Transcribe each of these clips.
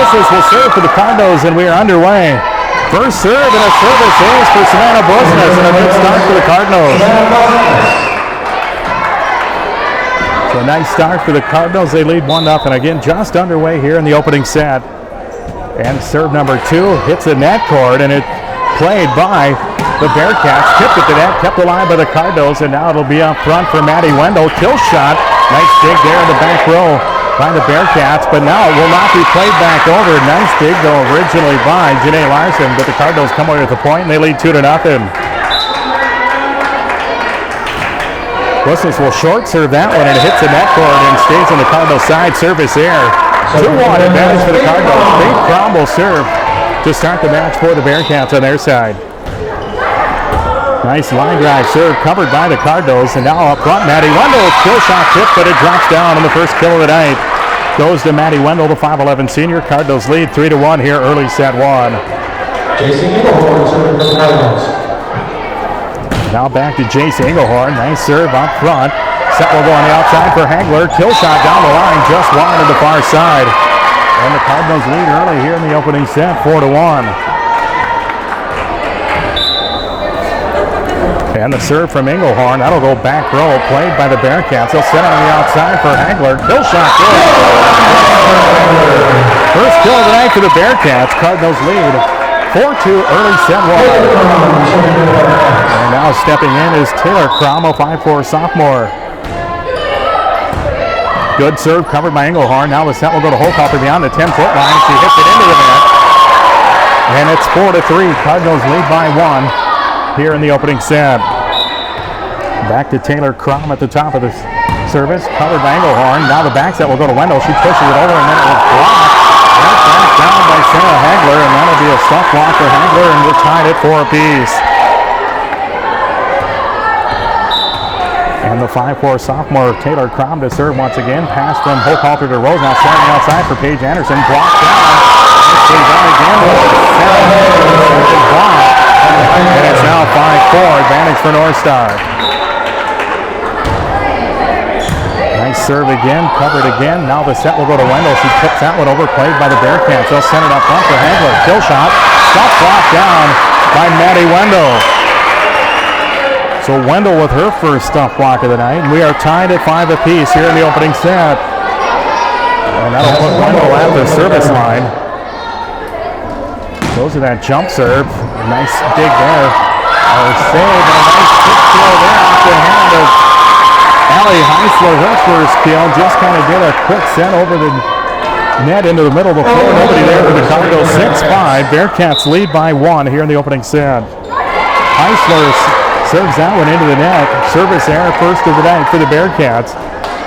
Brusnes will serve for the Cardinals, and we are underway. First serve and a service ace for Savannah Brusnes, and a good start for the Cardinals. So a nice start for the Cardinals. They lead 1-0. Again, just underway here in the opening set. And serve number 2 hits the net cord, and it played by the Bearcats. Tipped at the net, kept alive by the Cardinals, and now it'll be up front for Maddie Wendell. Kill shot. Nice dig there in the back row by the Bearcats, but now it will not be played back over. Nice dig, though, originally by Janae Larson, but the Cardinals come away with the point, and they lead 2-0. Brusnes will short serve that one, and it hits the net cord and stays on the Cardinals' side. Service air. 2-1 advantage for the Cardinals. Faith Crom will serve to start the match for the Bearcats on their side. Nice line drive serve covered by the Cardinals, and now up front, Maddie Wendell. Kill shot tip, but it drops down on the first kill of the night. Goes to Maddie Wendell, the 5'11 senior. Cardinals lead 3-1 here early set 1. Now back to Jace Engelhorn. Nice serve up front. Set will go on the outside for Hagler. Kill shot down the line, just wide on the far side. And the Cardinals lead early here in the opening set, 4-1. And the serve from Engelhorn, that'll go back row, played by the Bearcats. They'll set on the outside for Hagler. Kill shot good. First kill of the night for the Bearcats. Cardinals lead 4-2 early set 1. And now stepping in is Taylor Crom, a 5'4 sophomore. Good serve covered by Engelhorn. Now the set will go to Holcoffer beyond the 10-foot line. She hits it into the net. And it's 4-3. Cardinals lead by 1 here in the opening set. Back to Taylor Crom at the top of the service. Covered by Engelhorn. Now the back set will go to Wendell. She pushes it over, and then it will block. Right back down by Sarah Hagler, and that'll be a stop block for Hagler, and we're tied at 4 apiece. And the 5'4 sophomore Taylor Crom to serve once again. Pass from Holcoffer to Rose. Now starting outside for Paige Anderson. Blocked down. Again. And it's now 5-4. Advantage for North Star. Nice serve again. Covered again. Now the set will go to Wendell. She tips that one over. Played by the Bearcats. They'll send it up front for Hagler. Kill shot. Stop block down by Maddie Wendell. So Wendell with her first stop block of the night. And we are tied at 5 apiece here in the opening set. And that'll put Wendell at the service line. Goes to that jump serve. Nice dig there. Save and a nice kick throw there off the hand of Allie Heisler. Her first kill. Just kind of did a quick set over the net into the middle of the floor. Nobody there for the Cardinals. 6-5. Bearcats lead by 1 here in the opening set. Heisler serves that one into the net. Service error first of the night for the Bearcats.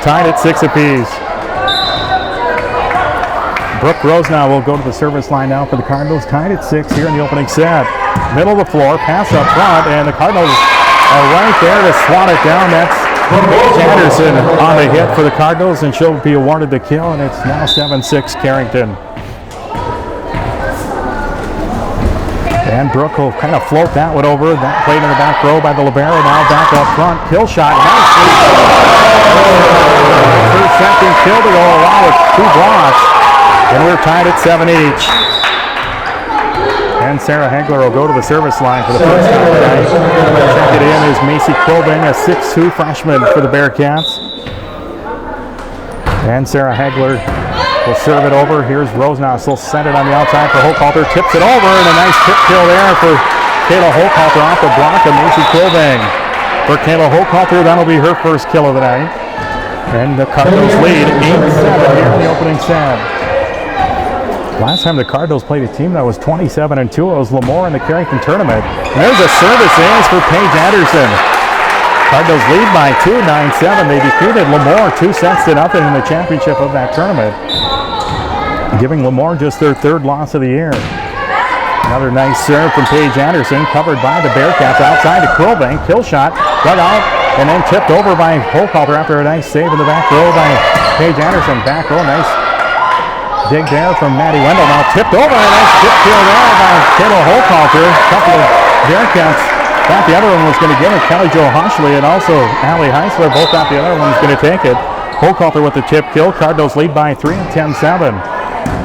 Tied at 6 apiece. Brooke Rose now will go to the service line now for the Cardinals. Tied at 6 here in the opening set. Middle of the floor, pass up front, and the Cardinals are right there to swat it down. That's Paige Anderson on the hit for the Cardinals, and she'll be awarded the kill, and it's now 7-6 Carrington. And Brooke will kind of float that one over. That played in the back row by the libero. Now back up front. Kill shot. Nicely. First second kill to go along with 2 blocks. And we're tied at 7 each. And Sarah Hagler will go to the service line for the first time tonight. Check it in is Macy Quilbing, a 6'2 freshman for the Bearcats. And Sarah Hagler will serve it over. Here's Rosenhaus. She'll send it on the outside for Holcoffer. Tips it over, and a nice tip kill there for Kayla Holcoffer off the block of Macy Quilbing. For Kayla Holcoffer, that'll be her first kill of the night. And the Cardinals lead 8-7 here in the opening set. Last time the Cardinals played a team that was 27-2, it was Lemoore in the Carrington tournament. And there's a service ace for Paige Anderson. Cardinals lead by 2, 9-7. They defeated Lemoore 2-0 in the championship of that tournament, giving Lemoore just their 3rd loss of the year. Another nice serve from Paige Anderson, covered by the Bearcats outside to Quilbing. Kill shot, dug out, and then tipped over by Holcoffer after a nice save in the back row by Paige Anderson. Back row, nice dig there from Maddie Wendell. Now tipped over, a nice tip kill there by Kayla Holcoffer. A couple of Bearcats thought the other one was going to get it. Kelly Jo Hoshley and also Allie Heisler both thought the other one was going to take it. Holcoffer with the tip kill. Cardinals lead by 3, 10-7.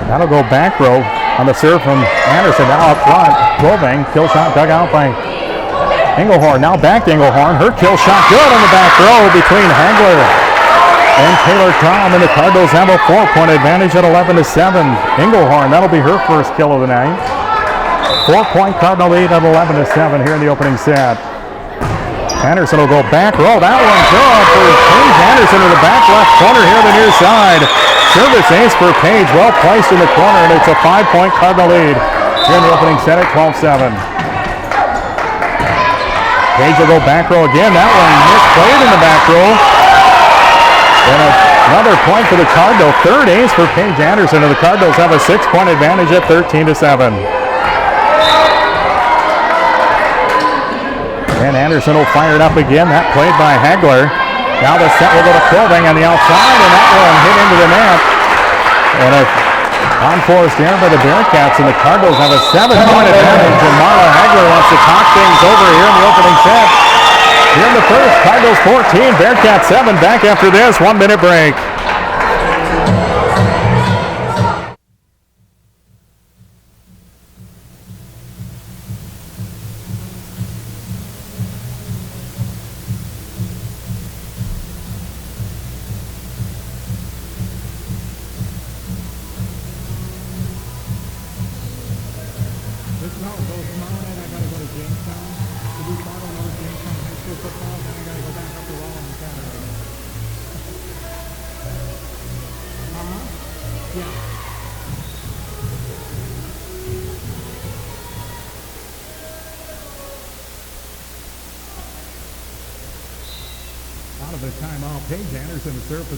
That'll go back row on the serve from Anderson. Now up front. Clovang, kill shot dug out by Engelhorn. Now back to Engelhorn. Her kill shot good on the back row between Hagler and Taylor Tom. And the Cardinals have a 4-point advantage at 11-7. Engelhorn, that'll be her first kill of the night. 4-point Cardinal lead at 11-7 here in the opening set. Anderson will go back row. That one good for Paige Anderson in the back left corner here on the near side. Service ace for Paige, well placed in the corner, and it's a 5-point Cardinal lead here in the opening set at 12-7. Paige will go back row again. That one misplayed in the back row. And another point for the Cardinals. Third ace for Paige Anderson, and the Cardinals have a 6-point advantage at 13-7. And Anderson will fire it up again. That played by Hagler. Now the set will go to Clovang on the outside, and that one hit into the net. And a on-forced error by the Bearcats, and the Cardinals have a 7-point advantage. And Marla Hagler wants to talk things over here in the opening set. Here in the first, Cardinals 14, Bearcats 7. Back after this 1-minute break.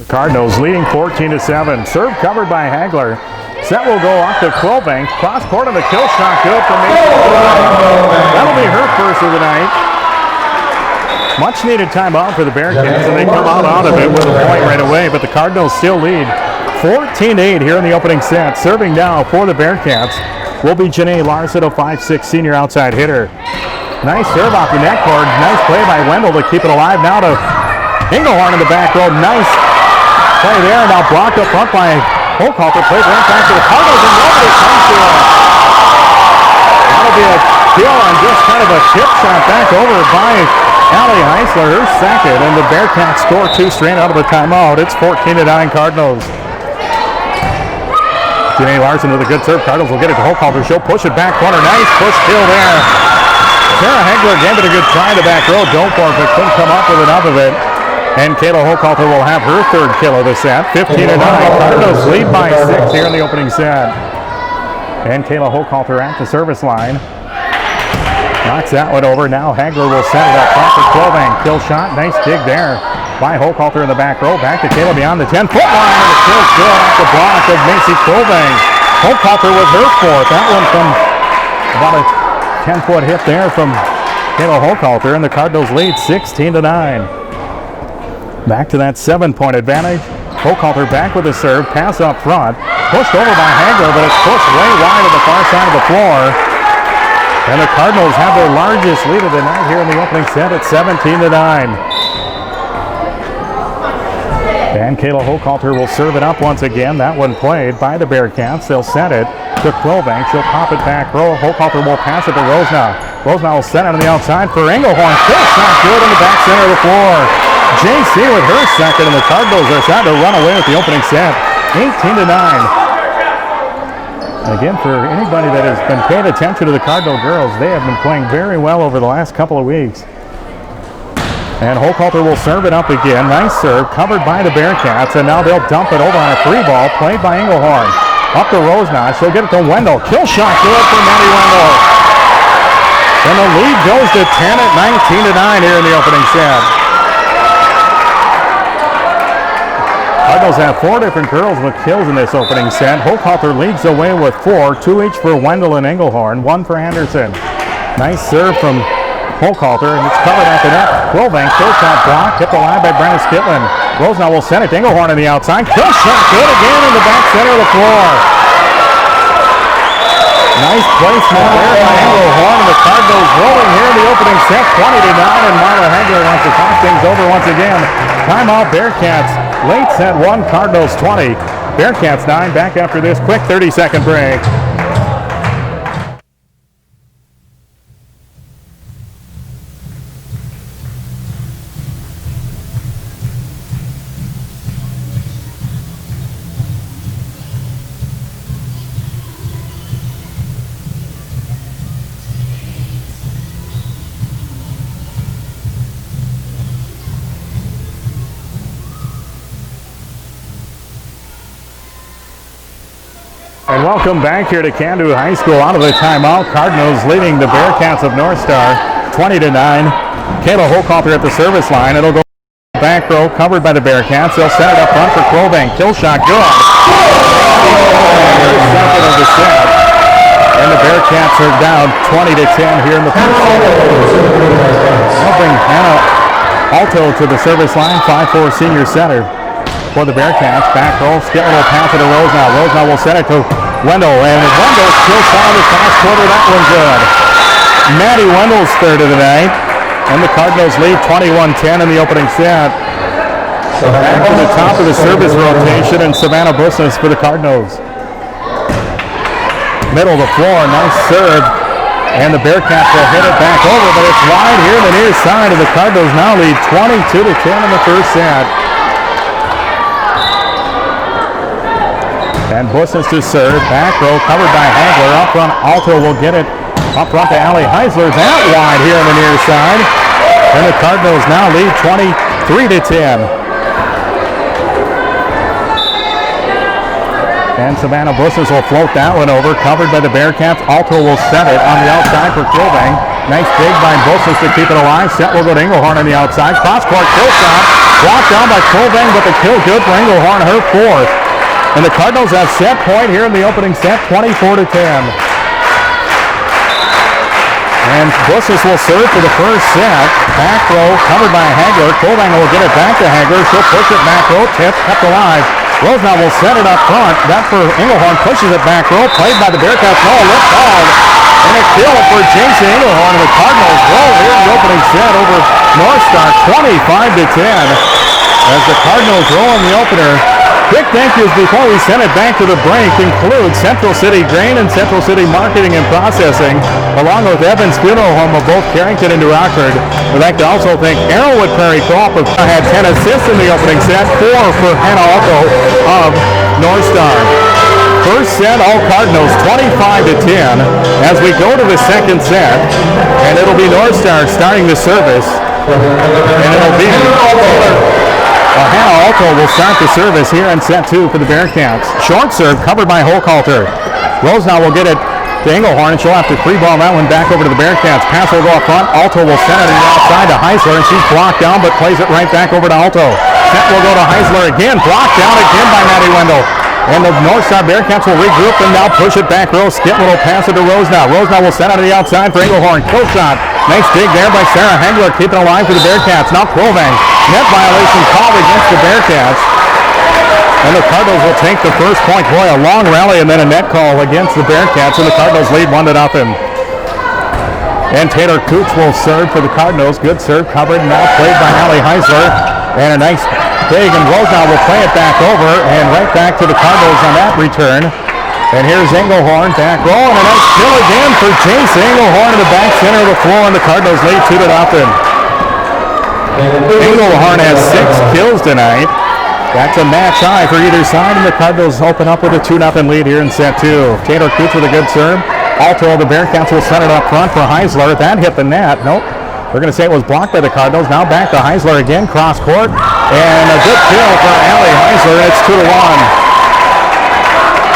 Cardinals leading 14-7. Serve covered by Hagler. Set will go off to Clovang. Cross court on the kill shot. Good for me. That'll be her first of the night. Much needed timeout for the Bearcats, and they come out of it with a point right away. But the Cardinals still lead 14-8 here in the opening set. Serving now for the Bearcats will be Janae Larson, a 5'6" senior outside hitter. Nice serve off the net cord. Nice play by Wendell to keep it alive. Now to Engelhorn in the back row. Nice play there. Now blocked up front by Hochhalter. Played right back to the Cardinals, and nobody comes to it. That'll be a kill on just kind of a chip shot back over by Allie Heisler, her second, and the Bearcats score 2 straight out of a timeout. It's 14-9 Cardinals. Janae Larson with a good serve. Cardinals will get it to Hochhalter. She'll push it back corner. Nice push kill there. Sarah Hagler gave it a good try in the back row. Don't for it, but couldn't come up with enough of it. And Kayla Hochhalter will have her third kill of the set. 15-9. Cardinals lead by 6 here in the opening set. And Kayla Hochhalter at the service line. Knocks that one over. Now Hagler will set it up front for Clovang. Kill shot. Nice dig there by Hochhalter in the back row. Back to Kayla beyond the 10-foot line. And the kill's good off the block of Macy Clovang. Hochhalter with her fourth. That one from about a 10-foot hit there from Kayla Hochhalter. And the Cardinals lead 16-9. Back to that 7-point advantage. Hochhalter back with the serve. Pass up front. Pushed over by Hagler, but it's pushed way wide on the far side of the floor. And the Cardinals have their largest lead of the night here in the opening set at 17-9. And Kayla Hochhalter will serve it up once again. That one played by the Bearcats. They'll set it to Clovang. She'll pop it back row. Hochhalter will pass it to Rosenau. Rosenau will set it on the outside for Engelhorn. Kill shot good in the back center of the floor. JC with her second, and the Cardinals are starting to run away with the opening set. 18-9. Again, for anybody that has been paying attention to the Cardinal girls, they have been playing very well over the last couple of weeks. And Hochhalter will serve it up again. Nice serve, covered by the Bearcats, and now they'll dump it over on a free ball, played by Engelhorn. Up to Rosenau. She'll get it to Wendell. Kill shot good for Maddie Wendell. And the lead goes to 10 at 19-9 here in the opening set. Cardinals have 4 different girls with kills in this opening set. Hochhalter leads the way with 4, 2 each for Wendell and Engelhorn, 1 for Anderson. Nice serve from Hochhalter, and it's covered at the net. Clovang, kill shot blocked, tipped alive by Brenna Skitlin. Rosenau will send it to Engelhorn on the outside. Kill shot good again in the back center of the floor. Nice placement there by Engelhorn, and the Cardinals rolling here in the opening set, 20-9, and Marla Hagler wants to talk things over once again. Timeout Bearcats. Late set 1, Cardinals 20. Bearcats 9, back after this quick 30-second break. And welcome back here to Candu High School. Out of the timeout, Cardinals leading the Bearcats of North Star 20-9. Kayla Holcalter at the service line. It'll go back row, covered by the Bearcats. They'll set it up front for Clovang. Kill shot, good. Second of the set. And the Bearcats are down 20-10 here in the first set. They'll bring Hannah Alto to the service line, 5'4" senior center. For the Bearcats, back row, skip a little pass to Rosenau. Rosenau will set it to Wendell, and Wendell still solid across quarter. That one good. Maddie Wendell's third of the night, and the Cardinals lead 21-10 in the opening set. Back to the top of the service rotation, and Savannah Busnes for the Cardinals. Middle of the floor, nice serve, and the Bearcats will hit it back over, but it's wide here on the near side, and the Cardinals now lead 22-10 in the first set. And Busnes to serve, back row, covered by Hagler. Up front, Alto will get it up front to Allie Heisler. That wide here on the near side. And the Cardinals now lead 23-10. And Savannah Busnes will float that one over, covered by the Bearcats. Alto will set it on the outside for Clovang. Nice dig by Busnes to keep it alive. Set will go to Engelhorn on the outside. Cross-court kill shot. Blocked down by Clovang, but the kill good for Engelhorn, her fourth. And the Cardinals have set point here in the opening set, 24-10. And Busnes will serve for the first set. Back row, covered by Hagler. Clovang will get it back to Hagler. She'll push it back row, tip, kept alive. Rosenau will set it up front. That for Engelhorn, pushes it back row, played by the Bearcats. No, lift called. And a kill for Jason Engelhorn. And the Cardinals roll here in the opening set over North Star, 25-10. As the Cardinals roll in the opener. Quick thank yous before we send it back to the break include Central City Grain and Central City Marketing and Processing, along with Evans Funeral Home of both Carrington and New Rockford. We'd like to also thank Arrowwood Prairie Co-op of had 10 assists in the opening set, 4 for Hannah Alto of North Star. First set, all Cardinals 25-10 as we go to the second set, and it'll be North Star starting the service, and it'll be Hannah Alto will start the service here in set 2 for the Bearcats. Short serve covered by Holcalter. Rosenau will get it to Engelhorn, and she'll have to free ball that one back over to the Bearcats. Pass will go up front. Alto will send it outside to Heisler, and she's blocked down, but plays it right back over to Alto. Set will go to Heisler again. Blocked down again by Maddie Wendell. And the North Star Bearcats will regroup and now push it back row. Skip will pass it to Rosenau. Rosenau will send it to the outside for Engelhorn. Kill shot. Nice dig there by Sarah Hagler, keeping it alive for the Bearcats. Now Clovang. Net violation called against the Bearcats. And the Cardinals will take the first point. Boy, a long rally and then a net call against the Bearcats. And the Cardinals lead 1-0. And Taylor Cooch will serve for the Cardinals. Good serve covered. Now played by Allie Heisler. And a nice dig. And Rosenau will play it back over. And right back to the Cardinals on that return. And here's Engelhorn back row, and a nice kill again for Chase Engelhorn in the back center of the floor, and the Cardinals lead 2-0. Engelhorn has 6 kills tonight. That's a match high for either side, and the Cardinals open up with a 2-0 lead here in set 2. Taylor Cooch with a good serve. Alto, the Bearcats will set it up front for Heisler. That hit the net. Nope. We're going to say it was blocked by the Cardinals. Now back to Heisler again, cross court, and a good kill for Allie Heisler. It's 2-1.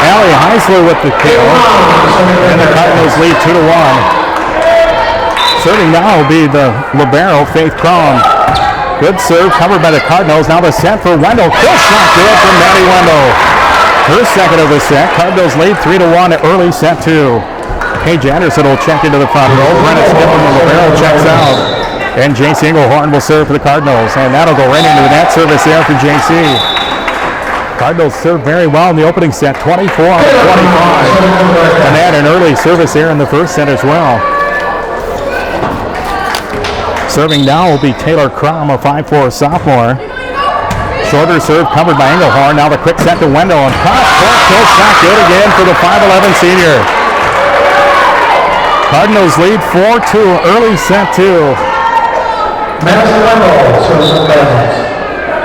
Allie Heisler with the kill, and the Cardinals lead 2-1. Serving now will be the libero, Faith Cron. Good serve covered by the Cardinals. Now the set for Wendell. Kill shot good from Maddie Wendell. Her second of the set. Cardinals lead 3-1 at early set 2. Paige Anderson will check into the front row. Brennan Skipper, the libero, checks out. And J.C. Engelhorn will serve for the Cardinals. And that'll go right into the net service there for J.C. Cardinals served very well in the opening set, 24-25. And they had an early service here in the first set as well. Serving now will be Taylor Crum, a 5'4" sophomore. Shorter serve covered by Engelhorn. Now the quick set to Wendell. And cross-court kill shot good again for the 5'11 senior. Cardinals lead 4-2. Early set 2.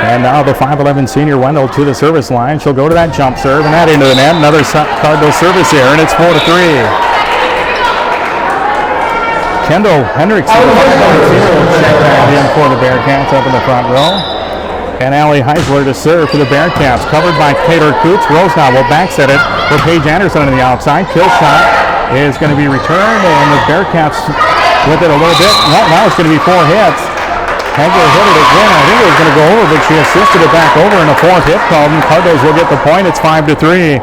And now the 5'11 senior Wendell to the service line. She'll go to that jump serve and that into the net. Another Cardinal service error, and it's 4-3. Kendall Hendrickson in for the Bearcats up in the front row. And Allie Heisler to serve for the Bearcats. Covered by Taylor Coots. Rosenau will back set it for Paige Anderson on the outside. Kill shot is going to be returned, and the Bearcats with it a little bit. Now it's going to be 4 hits. Hagler hit it again. I think it was going to go over, but she assisted it back over in a 4th hit called, and Cardinals will get the point. It's 5-3.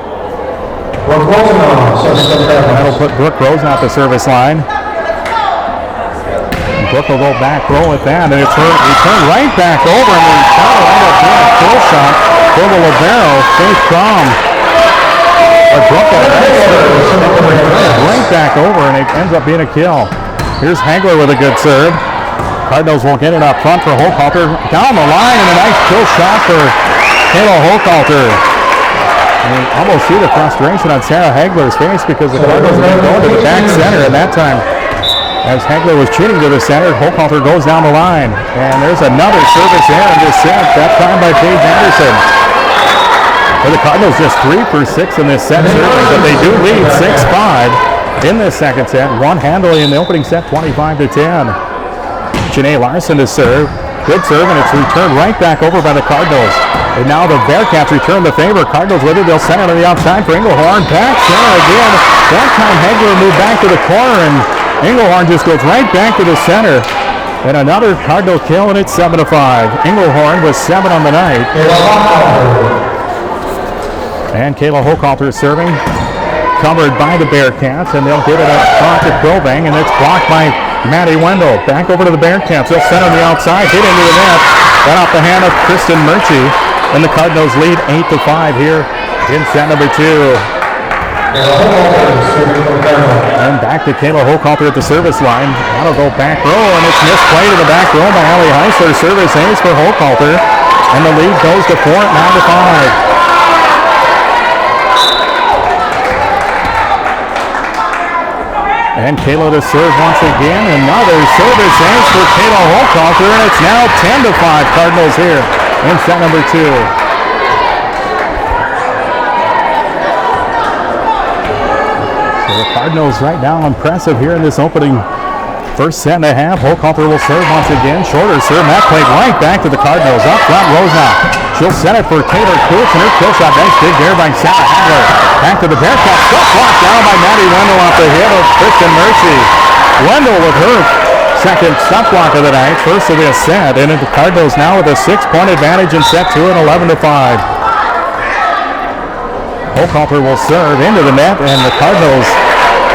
That'll put Brooke Rosen at the service line. Brooke will go back row with that, and it's returned right back over, and the shot will end up being a kill shot for the libero, Faith Crom. Brooke will right back over, and it ends up being a kill. Here's Hagler with a good serve. Cardinals won't get it up front for Hochhalter. Down the line, and a nice kill shot for Kayla Hochhalter. And you almost see the frustration on Sarah Hagler's face because the Cardinals are going to the back center, and that time, as Hagler was cheating to the center, Hochhalter goes down the line. And there's another service error in this set, that time by Paige Anderson. For the Cardinals, just 3 for 6 in this set serving, but they do lead 6-5 in this second set. One handily in the opening set, 25-10. Janae Larson to serve. Good serve, and it's returned right back over by the Cardinals. And now the Bearcats return the favor. Cardinals with it. They'll send it on the outside for Engelhorn. Back center again. That time Hagler moved back to the corner, and Engelhorn just goes right back to the center. And another Cardinal kill, and it's 7-5. Engelhorn was 7 on the night. And Kayla Hochhalter is serving. Covered by the Bearcats, and they'll get it up front to Krobang, and it's blocked by Maddie Wendell. Back over to the Bearcats. They'll send on the outside, hit into the net. That off the hand of Kristen Murchie. And the Cardinals lead 8-5 here in set number 2. And back to Kayla Hochhalter at the service line. That'll go back row, and it's misplay to the back row by Allie Heisler. Service ace for Hochhalter. And the lead goes to 4 at 9-5. And Kayla to serve once again. Another service ace for Kayla Hochhalter, and it's now 10-5 Cardinals here in set number 2. So the Cardinals right now impressive here in this opening first set and a half. Hochhalter will serve once again. Shorter serve. That played right back to the Cardinals. Up front, Rosenau. She'll set it for Taylor Coots, and her kill shot. Nice dig there by Sarah Hagler. Back to the Bearcats. Stuff blocked down by Maddie Wendell off the hit of Kristen Murchie. Wendell with her second stop block of the night. First of this set. And the Cardinals now with a 6-point advantage in set 2 at 11-5. Hochhalter will serve into the net, and the Cardinals,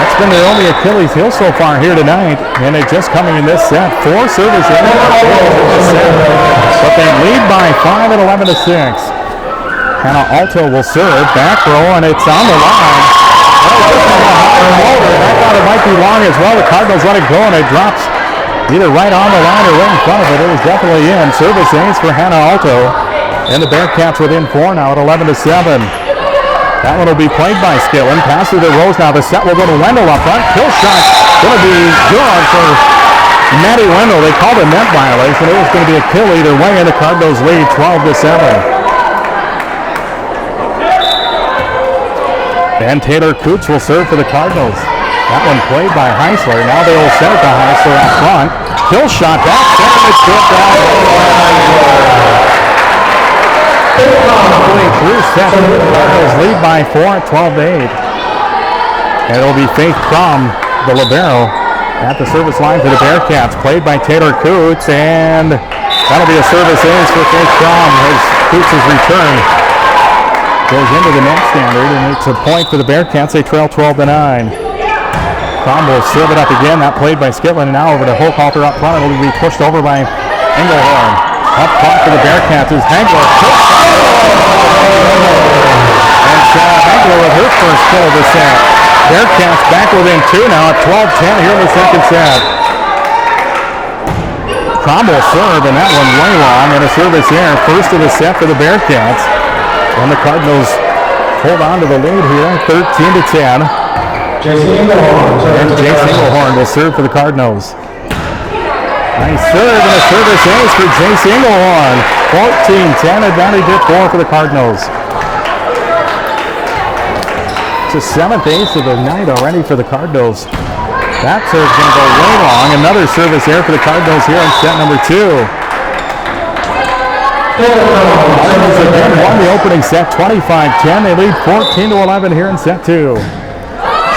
that's been their only Achilles heel so far here tonight, and it just coming in this set. 4 service errors, but they lead by 5 at 11-6. Hannah Alto will serve, back row, and it's on the line. I thought it might be long as well. The Cardinals let it go, and it drops either right on the line or right in front of it. It was definitely in. Service ace for Hannah Alto, and the Bearcats within 4 now at 11-7. That one will be played by Skillen. Pass to the Rose now. The set will go to Wendell up front. Kill shot going to be good for Maddie Wendell. They called a net violation. It was going to be a kill either way, and the Cardinals lead 12-7. And Taylor Coots will serve for the Cardinals. That one played by Heisler. Now they will send it to Heisler up front. Kill shot back center. It's good down. Through second, the Cardinals lead by 4 at 12-8. And it'll be Faith Crom, the libero, at the service line for the Bearcats. Played by Taylor Coots, and that'll be a service ace for Faith Crom as Coots' return goes into the net standard, and it's a point for the Bearcats. They trail 12-9. Crom will serve it up again. That played by Skitlin, and now over to Hochhalter up front. It'll be pushed over by Engelhorn. Up front for the Bearcats is Hagler. And Sarah Hagler with her first kill of the set. Bearcats back within 2 now at 12-10 here in the second set. Crom will serve, and that one way long, and a service error. First of the set for the Bearcats. And the Cardinals hold on to the lead here, 13-10. And Jace Engelhorn will serve for the Cardinals. Nice serve, and a service ace for Jace Engelhorn. 14-10, advantage at 4 for the Cardinals. It's the 7th ace of the night already for the Cardinals. That serve's going to go way long. Another service error for the Cardinals here in set number 2. Cardinals again won the opening set 25-10. They lead 14-11 here in set 2.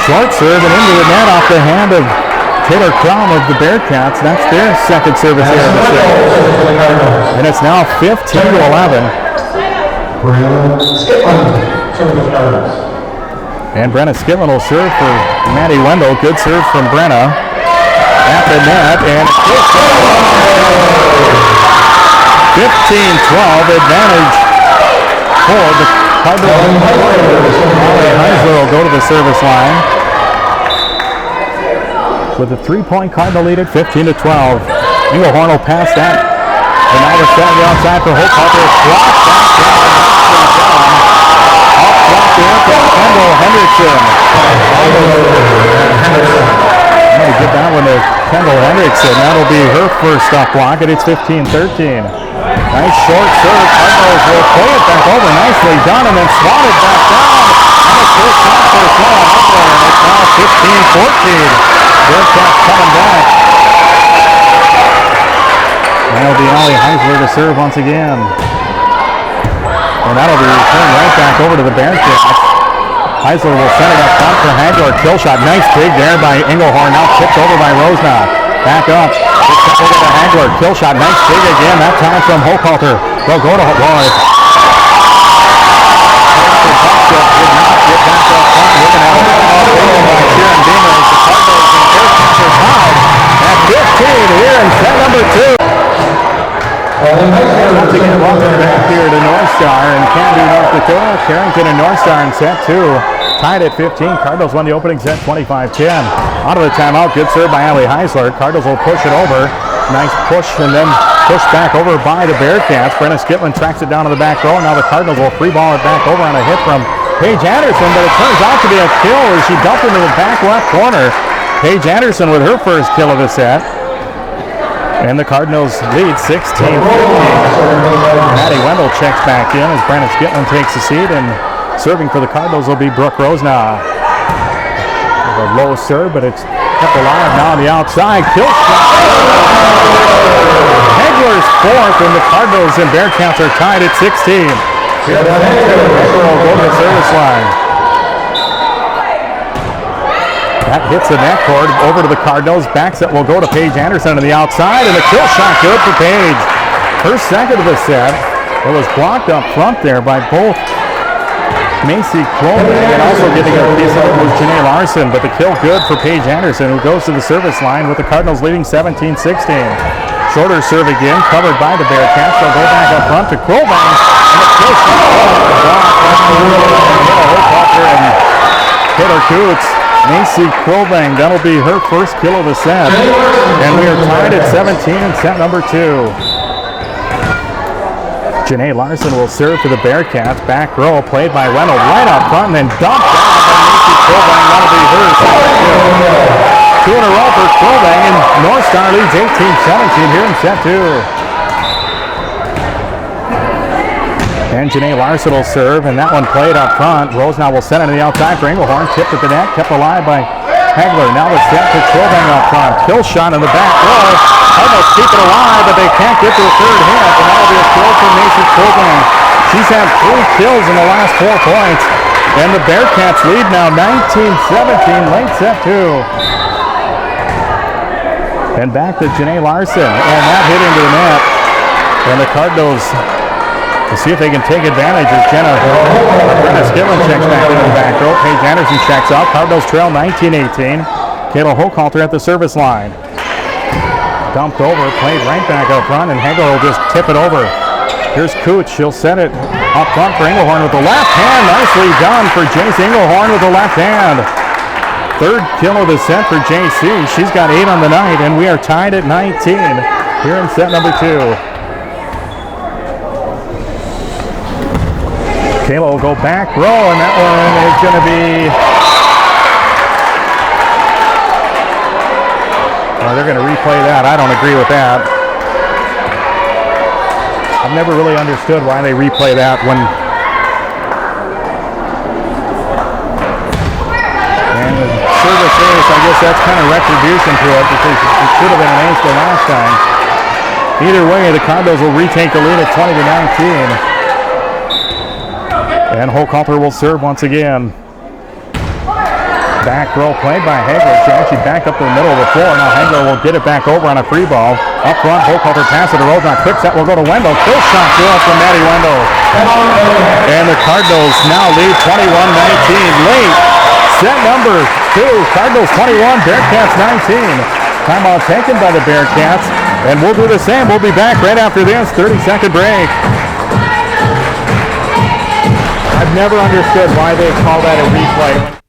Short serve and into the net off the hand of Taylor Crom of the Bearcats. That's their second service error of the set. And it's now 15-11. And Brenna Skidlin will serve for Maddie Wendell. Good serve from Brenna. At the net, and 15-12 advantage for the Cardinals. Molly Heisler will go to the service line with a 3-point Cardinal lead at 15-12. Engelhorn will pass that. And now they're setting the outside for Holthalter. Blocked back down. Off block there from Kendall Hendrickson. I'm going to get that one to Kendall Hendrickson. That'll be her first stop block, and it's 15-13. Nice short serve. Cardinals will play it back over. Nicely done, and then swatted back down. And a first shot for Sloan Hustler, and it's now 15-14. Bearcats coming back. That'll be Allie Heisler to serve once again. And that'll be returned right back over to the Bearcats. Heisler will send it up front for Hagler. Kill shot. Nice dig there by Engelhorn. Now tipped over by Rosna. Back up. It's over to Hagler. Kill shot. Nice dig again. That time from Holthalter. They'll go to Roy. Did not get back up front. We're going to have a ball by Kieran Beamer as the Cardinals and Bearcats are tied at 15 here in set number 2. Once again, welcome back here to North Star in Canby, North Dakota. Carrington and North Star in set 2. Tied at 15. Cardinals won the opening set 25-10. Out of the timeout. Good serve by Allie Heisler. Cardinals will push it over. Nice push and then push back over by the Bearcats. Brenna Skidlin tracks it down to the back row. Now the Cardinals will free ball it back over on a hit from Paige Anderson, but it turns out to be a kill as she dumped into the back left corner. Paige Anderson with her first kill of the set. And the Cardinals lead 16-15. Maddie Wendell checks back in as Brenna Skidlin takes the seat, and serving for the Cardinals will be Brooke Rosna. A low serve, but it's kept alive now on the outside. Kill shot. Hegler's fourth, and the Cardinals and Bearcats are tied at 16. Hegler will go to the service line. That hits the net cord over to the Cardinals. Backs it will go to Paige Anderson on the outside, and the kill shot good for Paige. Her second of the set. It was blocked up front there by both Macy Clothing, and also getting a piece of it was Janae Larson, but the kill good for Paige Anderson, who goes to the service line with the Cardinals leading 17-16. Shorter serve again, covered by the Bearcats. They'll go back up front to Clothing, and the kill shot and Taylor Coots. Macy Clothing, that'll be her first kill of the set. And we are tied at 17 in set number 2. Janae Larson will serve for the Bearcats. Back row played by Wendell right up front and then dumped down by Macy Clothing. That'll be hers. 2 in a row for Clothing, and North Star leads 18-17 here in set 2. And Janae Larson will serve, and that one played up front. Rosna will send it to the outside for Engelhorn. Tipped at the net, kept alive by Hagler. Now the set to Clothing up front. Kill shot in the back row. Cardinals keep it alive, but they can't get to the third hit. And that'll be a kill for Macy Clothing. She's had 3 kills in the last 4 points. And the Bearcats lead now 19-17, late set 2. And back to Janae Larson, and that hit into the net. And the Cardinals to see if they can take advantage as Brenna Skidlin checks back into the back row. Paige Anderson checks out. Cardinals trail 19-18. Kayla Holthalter at the service line. Dumped over, played right back up front, and Hagler will just tip it over. Here's Coots. She'll set it up front for Engelhorn with the left hand. Nicely done for Jace Engelhorn with the left hand. Third kill of the set for JC. She's got 8 on the night, and we are tied at 19. here in set number 2. Kayla will go back row, and that one is going to be... Well, they're going to replay that. I don't agree with that. I've never really understood why they replay that when... And the service ace, I guess that's kind of retribution to it because it should have been an ace the last time. Either way, the Cardinals will retake the lead at 20-19. And Hochhalter will serve once again. Back row played by Hagler. She actually backed up to the middle of the floor. Now Hagler will get it back over on a free ball. Up front, Hochhalter pass it to Rosen. Quick set will go to Wendell. Kill shot good from Maddie Wendell. And the Cardinals now lead 21-19. Late. Set number 2. Cardinals 21, Bearcats 19. Timeout taken by the Bearcats. And we'll do the same. We'll be back right after this 30-second break. I've never understood why they call that a replay.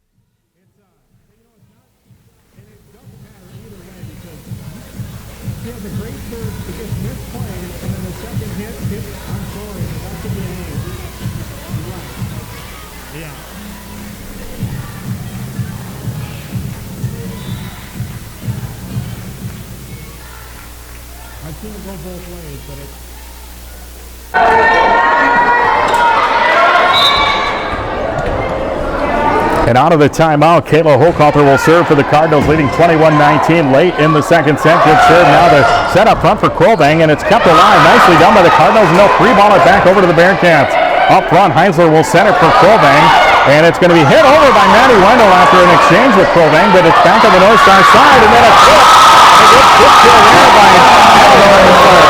And out of the timeout, Kayla Hochhalter will serve for the Cardinals, leading 21-19 late in the second set. Good serve now to set up front for Krolvang, and it's kept alive. Nicely done by the Cardinals, and they'll free ball it back over to the Bearcats. Up front, Heisler will set it for Krolvang, and it's going to be hit over by Maddie Wendell after an exchange with Krolvang, but it's back on the North Star side, and then a flip. A good flip kill there by Heisler.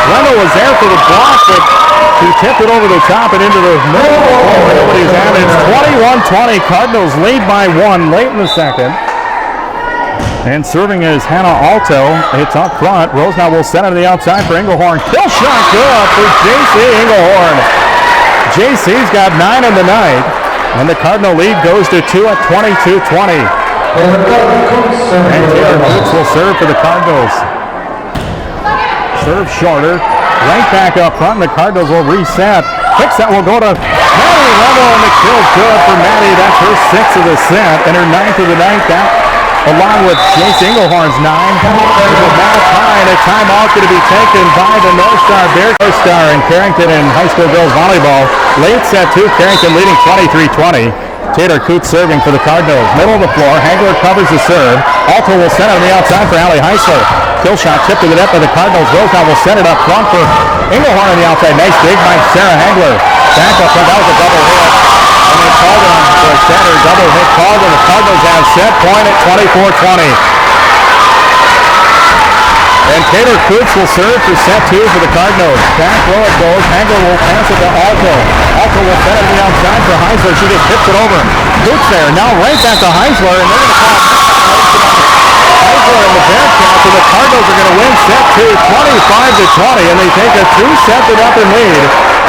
Wendell was there for the block, but he tipped it over the top and into the middle of the floor. Nobody's at it. It's 21-20. Cardinals lead by 1 late in the second. And serving is Hannah Alto. It's up front. Rosenau will send it to the outside for Engelhorn. Kill shot good for JC Engelhorn. JC's got 9 in the night. And the Cardinal lead goes to 2 at 22-20. And Taylor Boots will serve for the Cardinals. Serve shorter. Right back up front, and the Cardinals will reset. Quick set will go to Maddie Wendell, and the kill good for Maddie. That's her 6th of the set, and her 9th of the night. That, along with Jace Engelhorn's 9. With now time, a timeout going to be taken by the North Star Bearcats. Star in Carrington and high school girls volleyball. Late set 2, Carrington leading 23-20. Taylor Coots serving for the Cardinals. Middle of the floor, Hagler covers the serve. Alto will send it on the outside for Allie Heisler. Kill shot tipped to the net by the Cardinals. Rosenau will send it up front for Engelhorn on the outside. Nice dig by Sarah Hagler. Back up front, that was a double hit. And they called on for a center. Double hit called, and the Cardinals have set point at 24-20. And Taylor Coots will serve for set 2 for the Cardinals. Back row it goes. Hagler will pass it to Alto. Alto will send it to the outside for Heisler. She just tips it over. Coots there. Now right back to Heisler, and they're going to call Heisler and the Bearcats, and the Cardinals are going to win set 2, 25-20, and they take a 2-set lead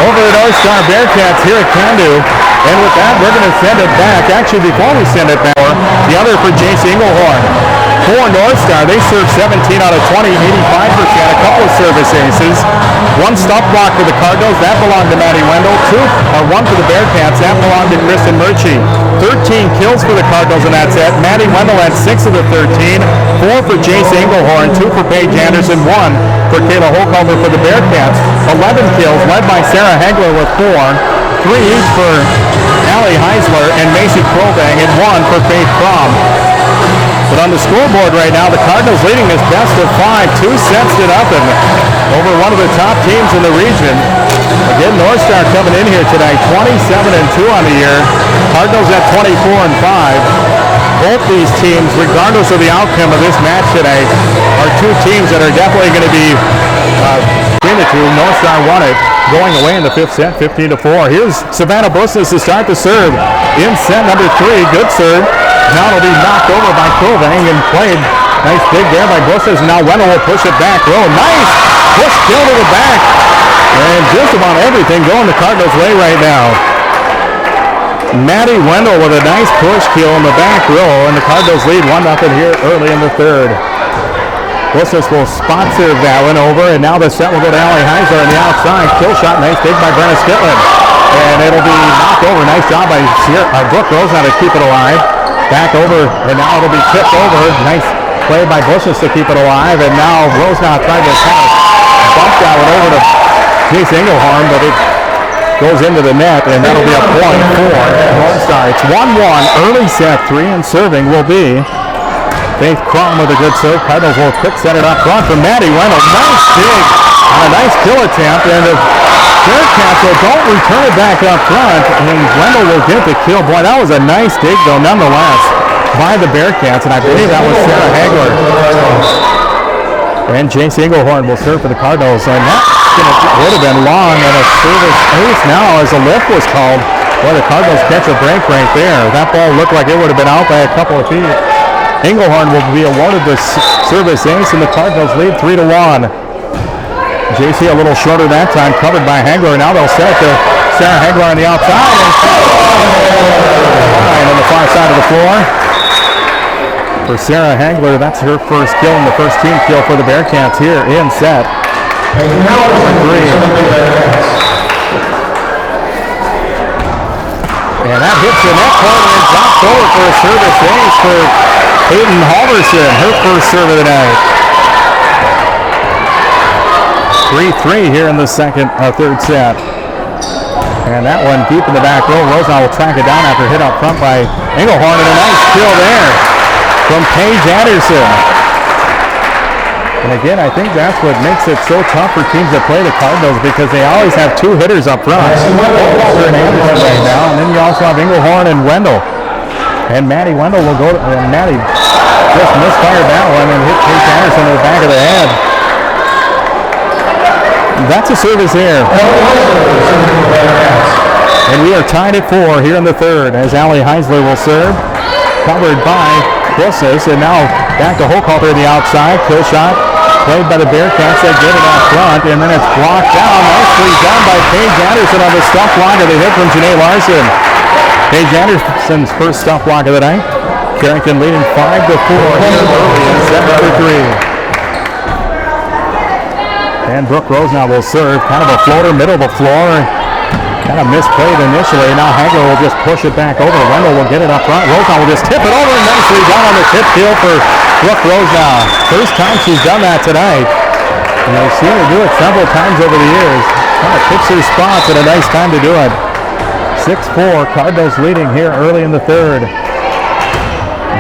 over the North Star Bearcats here at Candu. And with that, we're going to send it back. Actually, before we send it back, the other for J.C. Engelhorn. For North Star, they served 17 out of 20, 85%, a couple of service aces. 1 stop block for the Cardinals, that belonged to Maddie Wendell. 1 for the Bearcats, that belonged to Kristen Murchie. 13 kills for the Cardinals in that set. Maddie Wendell had 6 of the 13. 4 for Jace Engelhorn, 2 for Paige Anderson, 1 for Kayla Hochhalter for the Bearcats. 11 kills, led by Sarah Hagler with 4. 3 each for Allie Heisler and Macy Krolvang, and 1 for Faith Crom. But on the scoreboard right now, the Cardinals leading this best of 5, 2-0 over one of the top teams in the region. Again, North Star coming in here tonight, 27-2 on the year. Cardinals at 24-5. Both these teams, regardless of the outcome of this match today, are 2 teams that are definitely going to be between the 2. North Star won it, going away in the 5th set, 15-4. Here's Savannah Busnes to start the serve in set number 3. Good serve. Now it'll be knocked over by Krolvang and played. Nice dig there by Busnes. And now Wendell will push it back. Oh, nice push kill to the back. And just about everything going the Cardinals' way right now. Maddie Wendell with a nice push kill in the back row, and the Cardinals lead 1-0 here early in the third. Wilson will spot serve that one over, and now the set will go to Allie Heisler on the outside. Kill shot, nice dig by Brenna Skitland. And it'll be knocked over. Nice job by Brooke Rosenau to keep it alive. Back over, and now it'll be tipped over. Nice play by Bushes to keep it alive, and now Rosenau tried to kind of bump that one over to Jace Engelhorn, but it goes into the net, and that'll be a point for Lone Star. It's 1-1. Early set 3, and serving will be Faith Crum with a good serve. Cardinals will quick set it up front from Maddie Wendell. Nice dig on a nice kill attempt, and the Bearcats don't return it back up front, and Wendell will get the kill. Boy, that was a nice dig, though, nonetheless, by the Bearcats, and I believe that was Sarah Hagler. And Jace Engelhorn will serve for the Cardinals, and that would have been long, and a service ace now as a lift was called. Boy, the Cardinals catch a break right there. That ball looked like it would have been out by a couple of feet. Engelhorn will be awarded the service ace, and the Cardinals lead 3-1. JC a little shorter that time, covered by Hagler. Now they'll set it to Sarah Hagler on the outside, and on the far side of the floor for Sarah Hagler. That's her first kill and the first team kill for the Bearcats here in set number 3. And that hits the net corner and drops over for a service ace for Hayden Halverson, her first serve of the night. 3-3 here in the third set. And that one deep in the back row. Rosenau will track it down after hit out front by Engelhorn, and a nice kill there from Paige Anderson. And again, I think that's what makes it so tough for teams that play the Cardinals, because they always have 2 hitters up front. Walter and Anderson right now, and then you also have Engelhorn and Wendell. And Maddie Wendell will go, and Maddie just misfired that one and hit Paige Anderson in the back of the head. That's a service here. And we are tied at 4 here in the third as Allie Heisler will serve. Covered by Busses, and now back to Hochhalter on the outside. Kill shot played by the Bearcats. They get it out front, and then it's blocked down. Nicely done by Paige Anderson on the stuff block of the hit from Janae Larson. Paige Anderson's first stuff block of the night. Carrington leading 5-4 here early in set number 3. And Brooke Rosenau will serve. Kind of a floater, middle of the floor. Kind of misplayed initially. Now Hagler will just push it back over. Wendell will get it up front. Rosenau will just tip it over. Nicely done on the tip kill for Brooke Rosenau. First time she's done that tonight. And I've seen her do it several times over the years. Kind of picks her spots at a nice time to do it. 6-4. Cardinals leading here early in the third.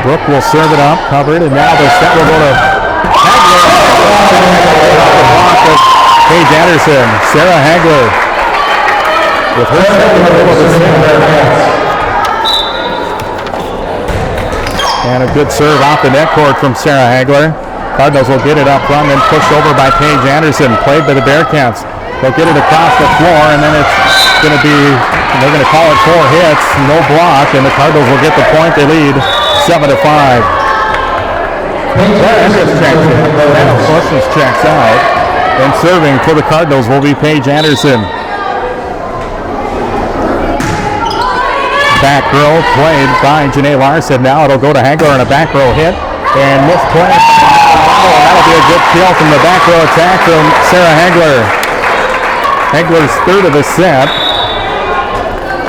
Brooke will serve it up, covered, and now the set will go to Hagler. Block of Paige Anderson. Sarah Hagler with her second kill of the set. And a good serve off the net court from Sarah Hagler. Cardinals will get it up front and pushed over by Paige Anderson, played by the Bearcats. They'll get it across the floor, and then it's going to be, they're going to call it 4 hits, no block, and the Cardinals will get the point. They lead 7-5. Anderson checks in. Anna Bushes checks out. And serving for the Cardinals will be Paige Anderson. Back row played by Janae Larson. Now it'll go to Hagler on a back row hit. And misplay. That'll be a good kill from the back row attack from Sarah Hagler. Hagler's third of the set.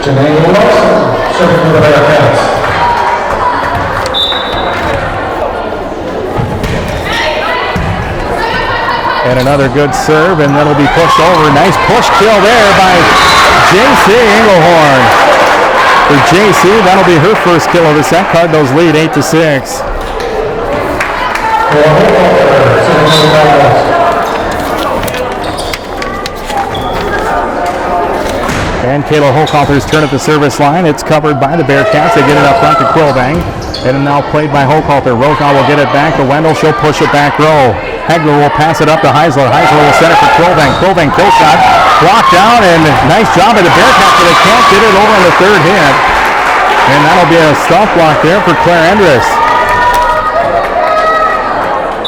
Janae Larson serving for the Bearcats. And another good serve, and that'll be pushed over. Nice push kill there by JC Engelhorn. For JC, that'll be her first kill of the set. Cardinals lead 8-6. And Kayla Hochhalter's turn at the service line. It's covered by the Bearcats. They get it up front to Quillbang. And now played by Hochhalter. Rosenau will get it back to Wendell. She'll push it back row. Hagler will pass it up to Heisler. Heisler will set it for Quillbang. Quillbang kill shot. Blocked down, and nice job by the Bearcats, but they can't get it over on the third hit. And that'll be a stop block there for Claire Endress.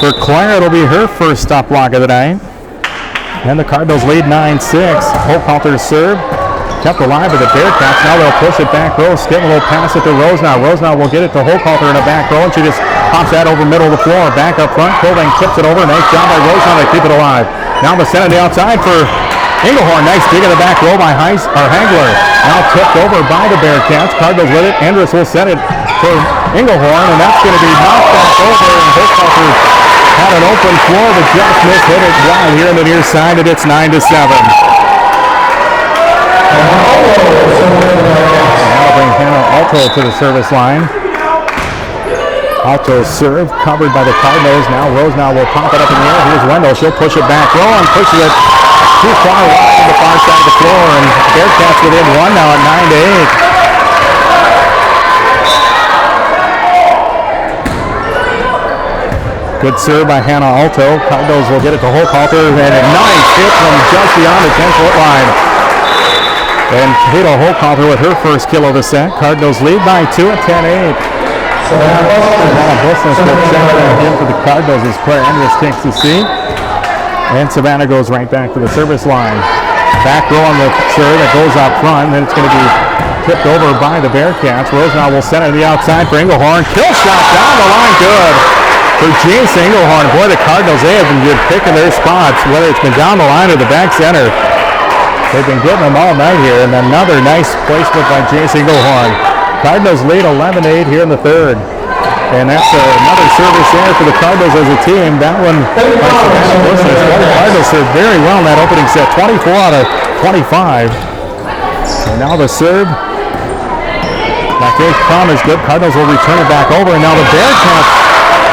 For Claire, it'll be her first stop block of the night. And the Cardinals lead 9-6. Hochhalter serve. Kept alive by the Bearcats. Now they'll push it back row. Skittle will pass it to Rosenau. Rosenau will get it to Hochhalter in the back row, and she just pops that over middle of the floor. Back up front. Colvin tips it over. Nice job by Rosenau to keep it alive. Now the center on the outside for Engelhorn. Nice dig in the back row by Hagler. Now tipped over by the Bearcats. Cardinals with it. Andrus will set it for Engelhorn, and that's going to be knocked back over. And Hochhalter had an open floor, but just missed hit it wide here on the near side, and it's 9-7. Now bring Hannah Alto to the service line. Alto serve, covered by the Cardinals. Now Rosenau will pop it up in the air. Here's Wendell. She'll push it back. Rowan pushes it too far wide to the far side of the floor, and Bearcats within one now at 9-8. Good serve by Hannah Alto. Cardinals will get it to Hochhalter, and a nice hit from just beyond the 10-foot line. And Kato Hochhalter with her first kill of the set. Cardinals lead by 2 at 10-8. Savannah Business will check back in for the Cardinals as Claire Andrus takes the seat. And Savannah goes right back to the service line. Back row on the serve that goes up front. Then it's going to be tipped over by the Bearcats. Rosenau will send it to the outside for Engelhorn. Kill shot down the line, good for Jace Engelhorn. Boy, the Cardinals, they have been good picking their spots, whether it's been down the line or the back center. They've been getting them all night here, and another nice placement by Jace Engelhorn. Cardinals lead 11-8 here in the third. And that's another service there for the Cardinals as a team. That one by Savannah Business. The Cardinals served very well in that opening set, 24 out of 25. And now the serve by Faith Crum is good. Cardinals will return it back over, and now the Bearcats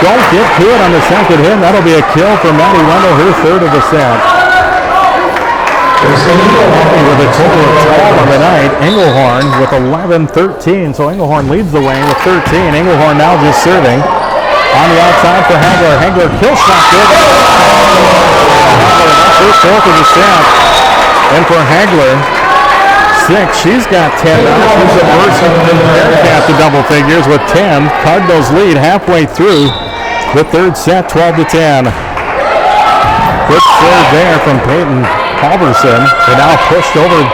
don't get to it on the second hit. That'll be a kill for Maddie Wendell, her third of the set. With a total of 12 on the night. Engelhorn with 11-13. So Engelhorn leads the way with 13. Engelhorn now just serving. On the outside for Hagler. Hagler kill shot good. That's her fourth of the set. And for Hagler, 6. She's got 10 now. She's the first Bearcat to double figures with 10. Cardinals lead halfway through the third set, 12-10. Good serve there from Peyton Halverson. They're now pushed over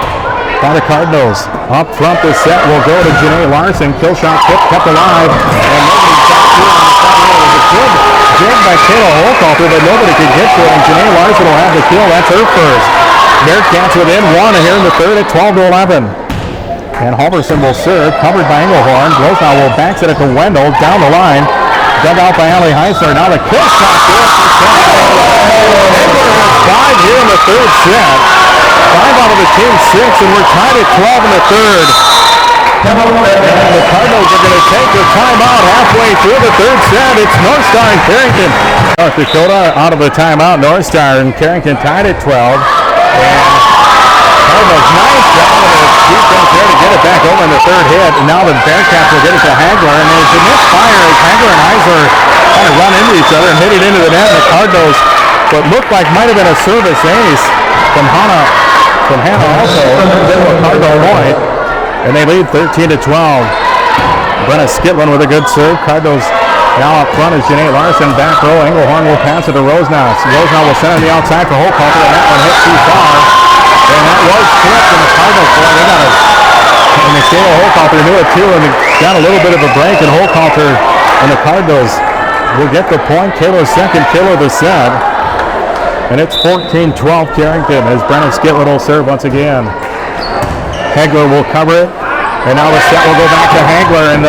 by the Cardinals. Up front, this set will go to Janae Larson. Kill shot kept alive. And nobody got to it on the second. It was a good jig by Kayla Hochhalter, but nobody could get to it. And Janae Larson will have the kill. That's her first. Bearcats within one here in the third at 12-11. And Halverson will serve, covered by Engelhorn. Rosenau will back it to Wendell down the line. Dug out by Allie Heisler. Now the kill shot good. 5 here in the third set. 5 out of the team 6, and we're tied at 12 in the third. And the Cardinals are going to take their timeout halfway through the third set. It's North Star and Carrington. North Dakota out of the timeout. North Star and Carrington tied at 12. And Cardinals nice job of the defense there to get it back over in the third hit. And now the Bearcats will get it to Hagler. And there's a misfire as Hagler and Heisler kind of run into each other and hit it into the net. And the Cardinals, what looked like might have been a service ace from Hannah also, then a Cardinal point. And they lead 13-12. Brenna Skitlin with a good serve. Cardinals now up front is Janae Larson. Back row, Engelhorn will pass it to Rosenau. Rosenau will send it on the outside for Hochhalter, and that one hit too far. And that was flipped in the Cardinals play. They got it. And Michaela Hochhalter knew it too, and got a little bit of a break, and Hochhalter and the Cardinals will get the point. Kayla's second kill of the set. And it's 14-12 Carrington as Brenna Skitlin will serve once again. Hagler will cover it, and now the set will go back to Hagler, and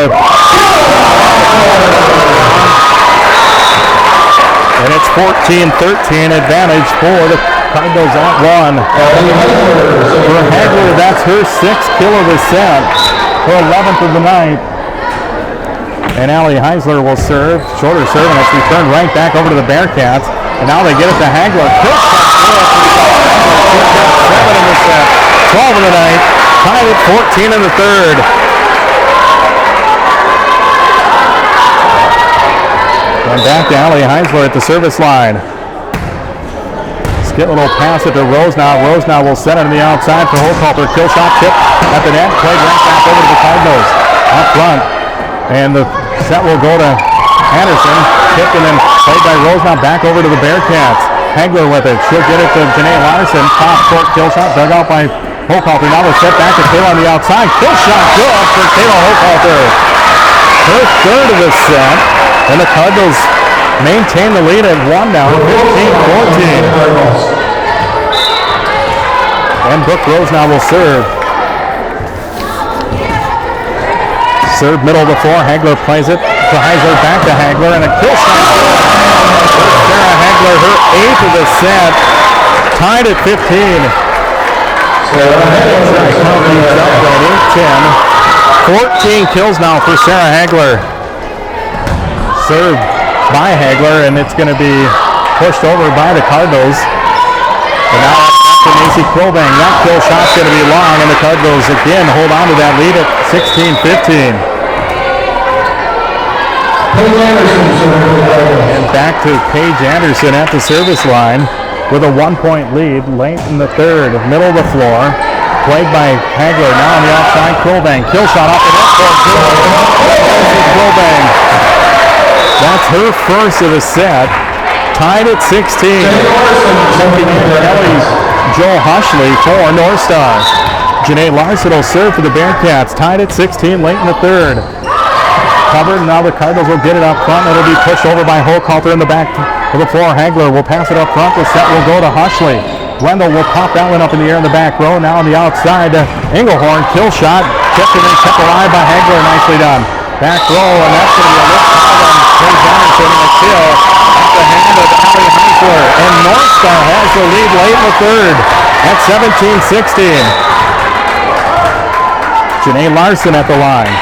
it's 14-13 advantage for the Cardinals at 1. For Hagler, that's her 6th kill of the set, her 11th of the night. And Allie Heisler will serve, shorter serve, and it's returned right back over to the Bearcats. And now they get it to Hagler. 7 in the set, 12 in the night, tied at 14 in the third. And back to Allie Heisler at the service line. Skitlin will pass it to Rosenau. Rosenau will send it to the outside for Hochhalter. Kill shot tip at the net. Played right back over to the Cardinals up front. And the set will go to Anderson. Tipped and then played by Rosenau back over to the Bearcats. Hagler with it. She'll get it to Janae Larson. Top short kill shot dug out by Hochhalter now the set back to Kayla on the outside. Kill shot good for Kayla Hochhalter. Her third of the set, and the Cardinals maintain the lead at 1 now, 15-14. And Brooke Rose now will serve. Serve middle of the floor. Hagler plays it to Heisler, back to Hagler, and a kill shot. Sarah Hagler, her 8th of the set, tied at 15. Sarah Hagler, 10. 14 kills now for Sarah Hagler. Served by Hagler, and it's going to be pushed over by the Cardinals. And now to Macy Quilbang. That kill shot's going to be long, and the Cardinals again hold on to that lead at 16-15. And back to Paige Anderson at the service line with a 1-point lead late in the third. Middle of the floor, played by Hagler. Now on the outside, Quilbang. Kill shot off the net for Quilbang. That's her first of the set. Tied at 16. Kelly Joel Hushley for North Star. Janae Larson will serve for the Bearcats. Tied at 16 late in the third. Covered, now the Cardinals will get it up front. It'll be pushed over by Hochhalter in the back of the floor. Hagler will pass it up front. The set will go to Hushley. Wendell will pop that one up in the air in the back row. Now on the outside, Engelhorn, kill shot. Kept it and kept alive by Hagler. Nicely done. Back row, and that's going to be a lift foul on Paige Anderson and a kill at the hand of Allie Heisler. And North Star has the lead late in the third at 17-16. Janae Larson at the line.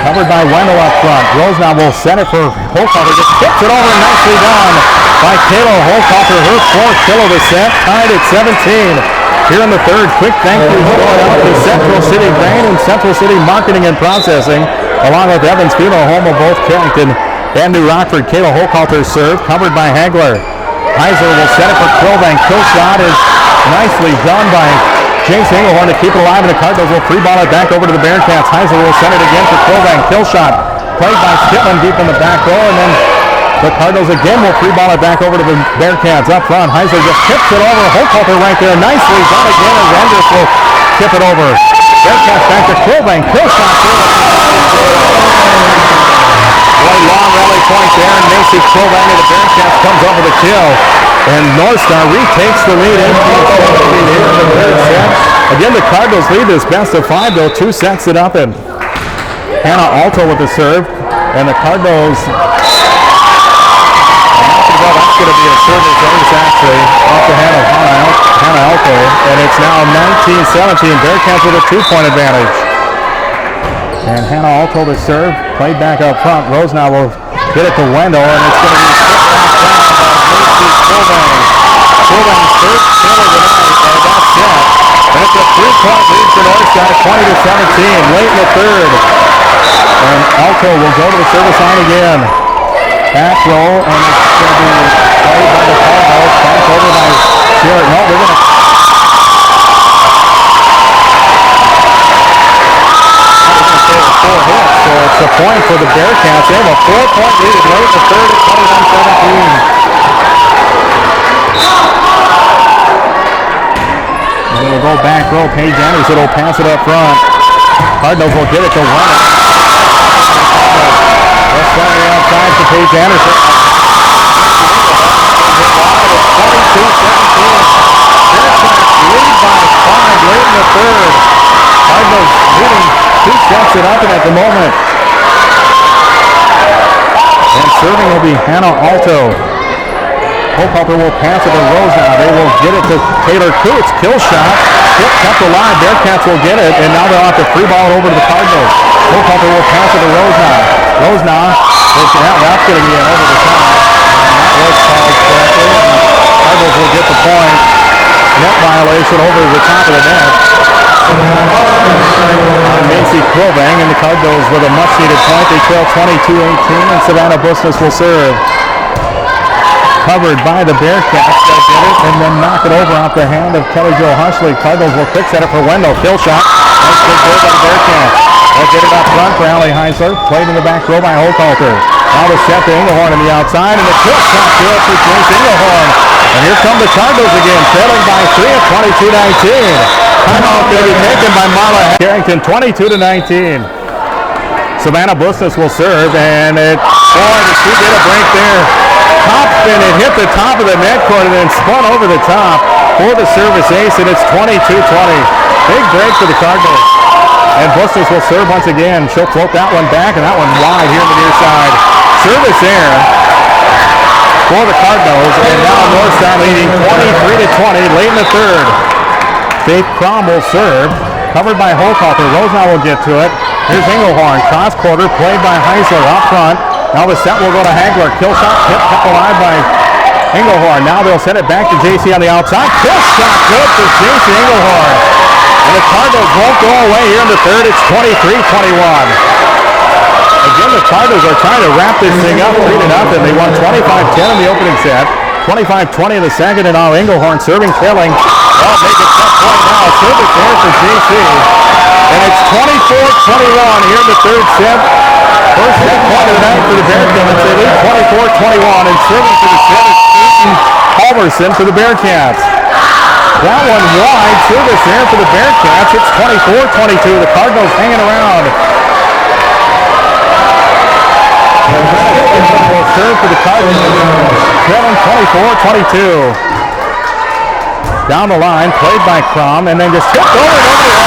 Covered by Wendell up front. Rose now will set it for Hochhalter. Just kicks it over, nicely done by Kayla Hochhalter. Her 4th kill of the set, tied at 17. Here in the third, quick thank you going out to Central City Grain and Central City Marketing and Processing, along with Evans Funeral Home of both Carrington and New Rockford. Kayla Hochhalter served, covered by Hagler. Heisler will set it for Quilbang. Kill shot is nicely done by James Engelhorn to keep it alive, and the Cardinals will free ball it back over to the Bearcats. Heisler will send it again for Quilbang. Kill shot played by Skitman deep in the back row, and then the Cardinals again will free ball it back over to the Bearcats up front. Heisler just tips it over. Hochhalter right there. Nicely done again as Enders will tip it over. Bearcats back to Quilbang. Kill shot. Boy, long rally point there, and Macy Quilbang of the Bearcats comes up with a kill. And North Star retakes the lead in the third set. Again, the Cardinals lead this best of 5, though 2 sets it up. And Hannah Alto with the serve. And the Cardinals, that's going to be a service ace actually off the hand of Hannah Alto. And it's now 19-17. Bearcats with a 2-point advantage. And Hannah Alto to serve. Played back up front. Rose now will get it to Wendell, and it's going to be Quilbang's first kill of the night, and that's it. And it's a 3-point lead for North Star, 20-17, late in the third. And Alto will go to the service line again. Back roll, and it's going to be played by the Cardinals. Back over by Jarrett. No, they're going to... So it's a point for the Bearcats. They have a 4-point lead late in the third at 21-17. And it'll go back row. Paige Anderson will pass it up front. Cardinals will get it to Wendell. Let's start the outside for Paige Anderson. 22-17. Lead by 5 late in the third. Cardinals leading 2 sets it up at the moment. And serving will be Hannah Alto. Hochhalter will pass it to Rose now. They will get it to Taylor Coots. Kill shot. Kept alive. Bearcats will get it, and now they'll have to free ball it over to the Cardinals. Hochhalter will pass it to Rose now. Rose now. That's going to be an over the top. And that was called correctly. Cardinals will get the point. Net violation over the top of the net. Macy Quilbang, and the Cardinals with a much-needed point. They trail 22-18, and Savannah Busness will serve. Covered by the Bearcats. They'll get it and then knock it over off the hand of Kelly Jo Hushley. Cardinals will quick set it for Wendell. Kill shot. Nice big goal by the Bearcats. They'll get it up front for Allie Heisler. Played in the back row by Hochhalter. Now the set to Engelhorn on the outside, and the kill shot good for James Engelhorn. And here come the Cardinals again, trailing by 3 at 22-19. timeout going to be taken by Marla Carrington, 22-19. Savannah Bustos will serve, and she did a break there. Top spin, it hit the top of the net court and then spun over the top for the service ace, and it's 22-20. Big break for the Cardinals. And Bustos will serve once again. She'll float that one back, and that one wide here on the near side. Service there for the Cardinals, and now North Star leading 23-20 late in the third. Faith Crom will serve, covered by Holthalter. Rosenau will get to it. Here's Engelhorn, cross quarter, played by Heisler up front. Now the set will go to Hagler. Kill shot kept alive by Engelhorn. Now they'll send it back to JC on the outside. Kill shot good for JC Engelhorn. And the Cardinals won't go away here in the third. It's 23-21. Again, the Cardinals are trying to wrap this thing up 3-0. They won 25-10 in the opening set. 25-20 in the second, and now Engelhorn serving, trailing. Well, make it set point now. Service there for JC. And it's 24-21 here in the third set. First set point of the night for the Bearcats. They lead 24-21, and serving for the set is Peyton Halverson for the Bearcats. That one wide, service there for the Bearcats. It's 24-22. The Cardinals hanging around. Will serve for the Cardinals. Trailing 24-22. Down the line, played by Crom, and then just tipped over and over the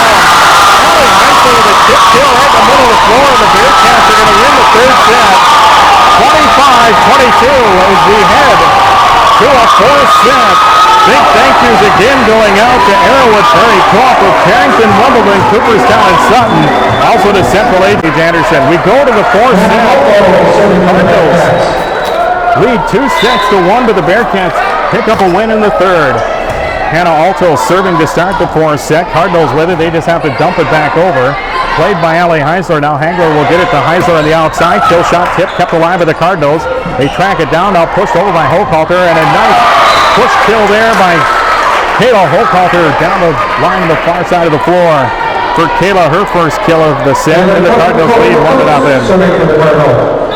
wall. With a tip kill right in the middle of the floor, and the Bearcats are going to win the third set. 25-22 as we head to a fourth set. Big thank yous again going out to Arrowwood, Prairie, Crawford, Carrington, Wimbledon, Cooperstown, and Sutton. Also to Central Agent Anderson. We go to the fourth set. Cardinals lead 2-1, but the Bearcats pick up a win in the third. Hannah Alto serving to start the fourth set. Cardinals with it. They just have to dump it back over. Played by Allie Heisler. Now Hagler will get it to Heisler on the outside. Kill shot tip kept alive by the Cardinals. They track it down. Now pushed over by Holthalter. And a nice push kill there by Kayla Holthalter down the line on the far side of the floor. For Kayla, her first kill of the set. And the Cardinals lead 1-0.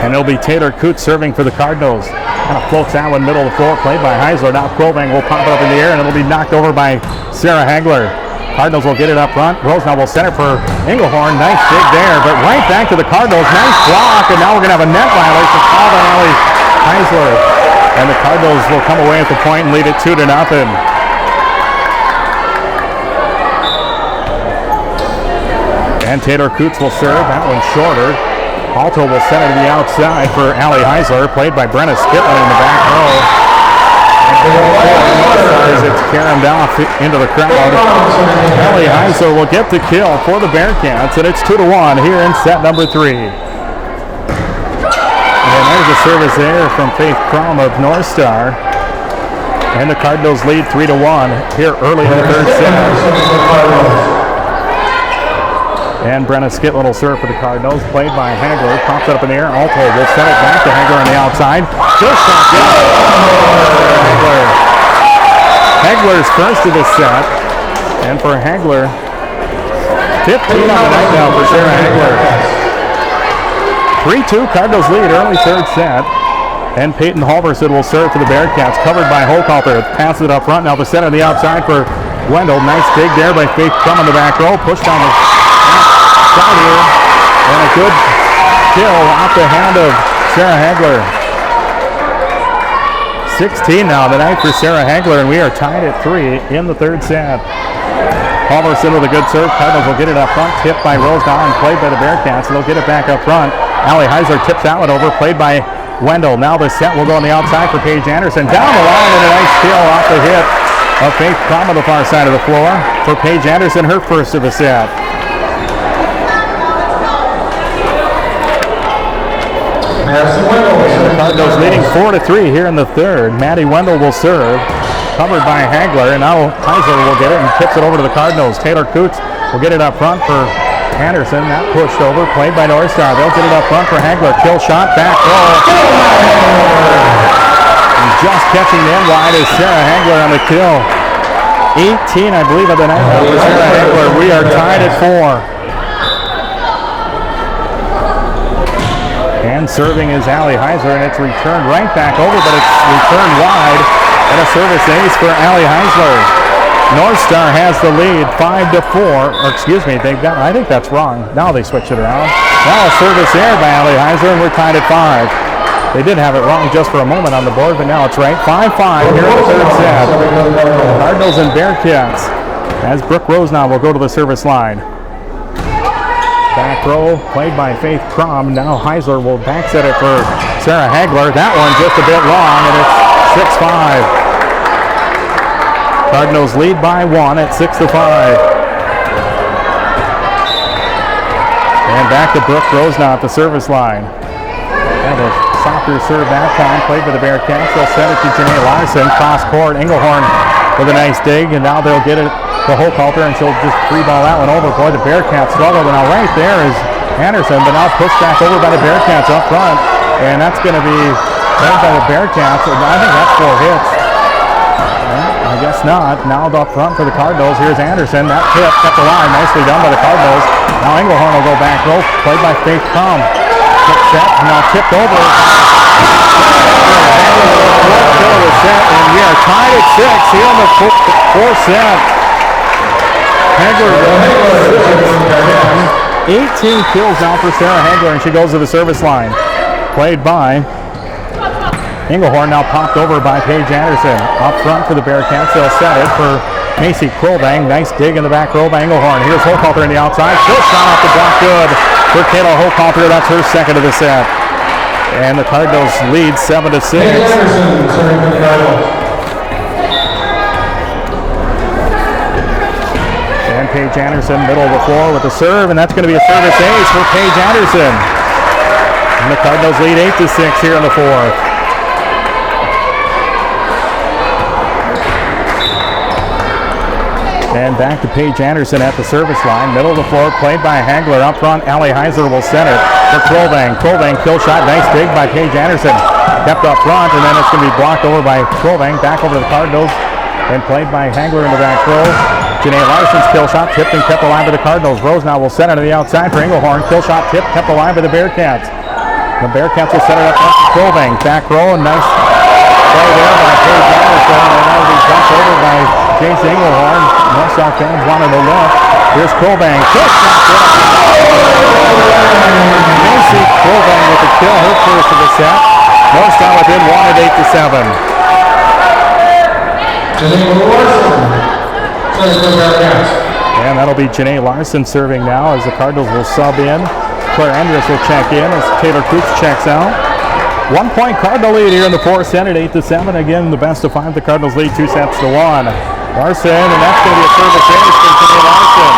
And it'll be Taylor Coots serving for the Cardinals. Kind of floats that one middle of the floor, played by Heisler. Now Quilvang will pop it up in the air, and it'll be knocked over by Sarah Hagler. Cardinals will get it up front. Rosenau will center for Engelhorn. Nice dig there, but right back to the Cardinals. Nice block, and now we're going to have a net violation called by Allie Heisler. And the Cardinals will come away at the point and lead it 2-0. And Taylor Coots will serve. That one's shorter. Alto will send it to the outside for Allie Heisler, played by Brenna Skitland in the back row. As it's carried off into the crowd. Allie Heisler will get the kill for the Bearcats, and it's 2-1 here in set number 3. And there's a service there from Faith Crom of North Star. And the Cardinals lead 3-1 here early in the third set. And Brenna Skitland will serve for the Cardinals, played by Hagler. Pops it up in the air. Alto will send it back to Hagler on the outside. Just shot Hagler. Hagler's first of the set. And for Hagler, 15 on the night now for Sarah Hagler. 3-2, Cardinals lead early third set. And Peyton Halverson will serve for the Bearcats, covered by Holthalter. Passes it up front. Now the set on the outside for Wendell. Nice dig there by Faith Crum on the back row. Pushed down the side here, and a good kill off the hand of Sarah Hagler. 16 now tonight for Sarah Hagler, and we are tied at 3 in the third set. Halverson with a good serve. Cardinals will get it up front, tipped by Rosenau and played by the Bearcats, and they'll get it back up front. Allie Heisler tips that one over, played by Wendell. Now the set will go on the outside for Paige Anderson. Down the line, and a nice kill off the hit of Faith Crom on the far side of the floor for Paige Anderson, her first of the set. The Cardinals leading 4-3 here in the third. Maddie Wendell will serve, covered by Hagler, and now Heisler will get it and tips it over to the Cardinals. Taylor Coots will get it up front for Anderson. That pushed over, played by North Star. They'll get it up front for Hagler. Kill shot, back roll. And just catching the end wide is Sarah Hagler on the kill. 18, I believe, of the night for Sarah Hagler. We are tied at 4. And serving is Allie Heisler, and it's returned right back over, but it's returned wide. And a service ace for Allie Heisler. North Star has the lead 5-4, or excuse me, I think that's wrong. Now they switch it around. Now a service error by Allie Heiser, and we're tied at 5. They did have it wrong just for a moment on the board, but now it's right. 5-5 here in the third set. Cardinals and Bearcats, as Brooke Rosenau will go to the service line. Back row played by Faith Crom. Now Heisler will back set it for Sarah Hagler. That one just a bit long, and it's 6-5. Cardinals lead by 1 at 6-5. And back to Brooke Rosenau at the service line. And a softer serve that time, played by the Bearcats. They'll set it to Janae Larson. Cross court, Engelhorn with a nice dig, and now they'll get it to Hochhalter, and she'll just free ball that one over. Boy, the Bearcats struggle, but now right there is Anderson, but now pushed back over by the Bearcats up front, and that's going to be played by the Bearcats, and I think that's 4 hits. I guess not. Now up front for the Cardinals. Here's Anderson. That tip kept alive. Nicely done by the Cardinals. Now Engelhorn will go back row. Played by Faith Crom. Tip set. Now tipped over. Fourth kill of the set. And we are tied at 6 here in the fourth set. Hagler 18 kills now for Sarah Hagler, and she goes to the service line. Played by Engelhorn, now popped over by Paige Anderson. Up front for the Bearcats, they'll set it for Macy Quilbang. Nice dig in the back row by Engelhorn. Here's Hochhalter on the outside. She'll shot off the block, good for Kayla Hochhalter. That's her second of the set. And the Cardinals lead 7-6. And Paige Anderson, middle of the floor with the serve, and that's going to be a service ace for Paige Anderson. And the Cardinals lead 8-6 here in the fourth. And back to Paige Anderson at the service line. Middle of the floor, played by Hagler. Up front, Allie Heiser will set it for Quilbang. Quilbang kill shot, nice dig by Paige Anderson. Kept up front, and then it's going to be blocked over by Quilbang. Back over to the Cardinals, and played by Hagler in the back row. Janae Larson's kill shot, tipped and kept alive by the Cardinals. Rose now will set it to the outside for Engelhorn. Kill shot, tipped, kept alive by the Bearcats. The Bearcats will set it up front for Quilbang. Back row, and nice play there by Paige Anderson. And that will be jumped over by Jace Engelhorn. North South fans wanted to look. Here's Quilbang. Kill shot. Macy Quilbang with the kill, her first of the set. North South within 1 at 8-7. And that'll be Janae Larson serving now as the Cardinals will sub in. Claire Andrus will check in as Taylor Coops checks out. 1 point Cardinal lead here in the fourth set at 8-7. Again, the best of 5. The Cardinals lead 2-1. Larson, and that's going to be a service ace for Janae Larson.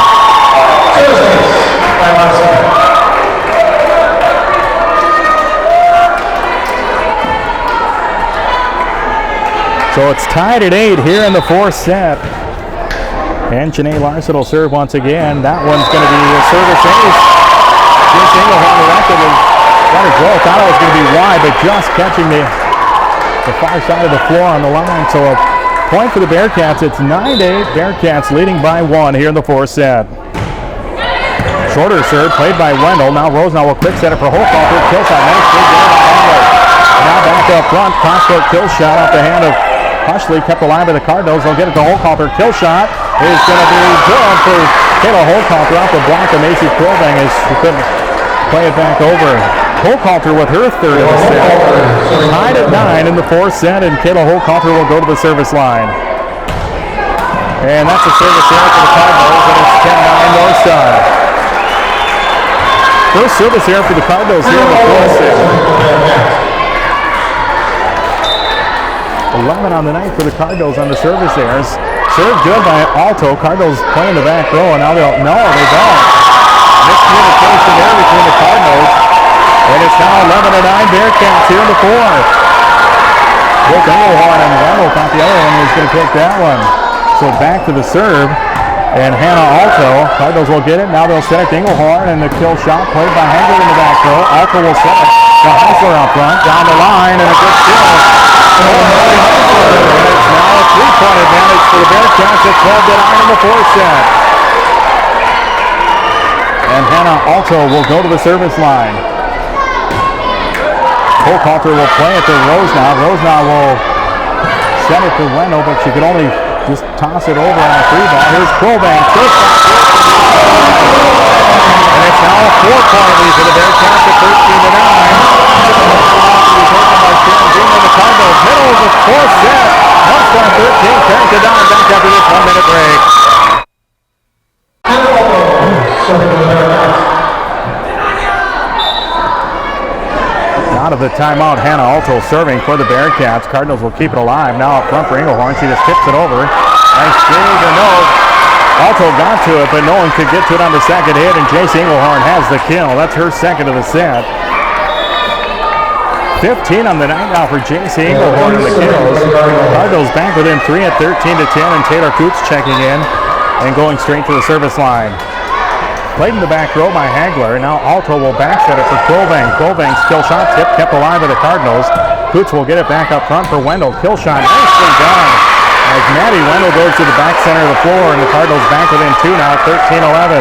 So it's tied at 8 here in the fourth set. And Janae Larson will serve once again. That one's going to be a service ace. Jace Engelhorn elected and got a goal. Thought it was going to be wide, but just catching the far side of the floor on the line. So a point for the Bearcats. It's 9-8. Bearcats leading by 1 here in the fourth set. Shorter serve played by Wendell. Now Rosenau will quick set it for Hochhalter. Kill shot. Nice big there by Wendell. Now back up front. Cross-court kill shot off the hand of Hushley. Kept alive by the Cardinals. They'll get it to Hochhalter. Kill shot is going to be good for Kayla Hochhalter off the block of Macy Quilbang as she couldn't play it back over. Hochhalter with her third of the set. Tied at 9 in the fourth set, and Kayla Hochhalter will go to the service line. And that's a service error for the Cardinals, and it's 10-9 North Star. First service error for the Cardinals here in the fourth set. 11 on the night for the Cardinals on the service errors. Served good by Alto. Cardinals playing the back row, and now they don't. Miscommunication there between the Cardinals. And it's now 11-9 Bearcats here in the fourth. Brooke Engelhorn and Wendell thought the other one was going to take that one. So back to the serve. And Hannah Alto. Cardinals will get it. Now they'll set it to Engelhorn, and the kill shot played by Hagler in the back row. Alto will set it. Now Heisler up front. Down the line, and a good kill. And it's now a 3-point advantage for the Bearcats at 12-9 in the fourth set. And Hannah Alto will go to the service line. Hochhalter will play it to Rosenau. Rosenau will set it to Wendell, but she can only just toss it over on a free ball. Here's Quillbank. And it's now a 4-point lead for the Bearcats at 13-9. By Carrington and the Cardinals. Middle of the fourth set. One score 13. Carrington down back after this 1-minute break. Out of the timeout, Hannah Alto serving for the Bearcats. Cardinals will keep it alive. Now up front for Engelhorn. She just tips it over. Nice dig or no. Alto got to it, but no one could get to it on the second hit, and Jace Engelhorn has the kill. That's her second of the set. 15 on the night now for Jace Engelhorn in the kills. Cardinals back within 3 at 13-10, and Taylor Coots checking in and going straight to the service line. Played in the back row by Hagler. Now Alto will backset it for Quillbank. Quillbank's kill shot tip kept alive by the Cardinals. Coots will get it back up front for Wendell. Kill shot nicely done as Maddie Wendell goes to the back center of the floor, and the Cardinals back within 2 now, 13-11.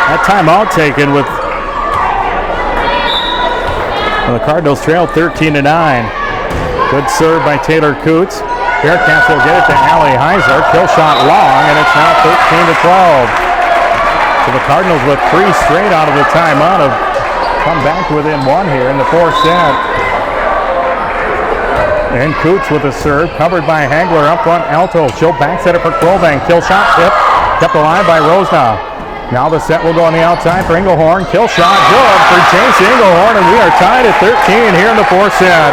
That timeout taken with the Cardinals trail 13-9. Good serve by Taylor Coots. Bearcats will get it to Allie Heisler. Kill shot long, and it's now 13-12. So the Cardinals with 3 straight out of the timeout have come back within 1 here in the fourth set. And Coots with a serve, covered by Hagler up front. Alto, she'll backset it for Quillbank. Kill shot tip, kept alive by Rosna. Now the set will go on the outside for Engelhorn. Kill shot good for Jace Engelhorn, and we are tied at 13 here in the fourth set.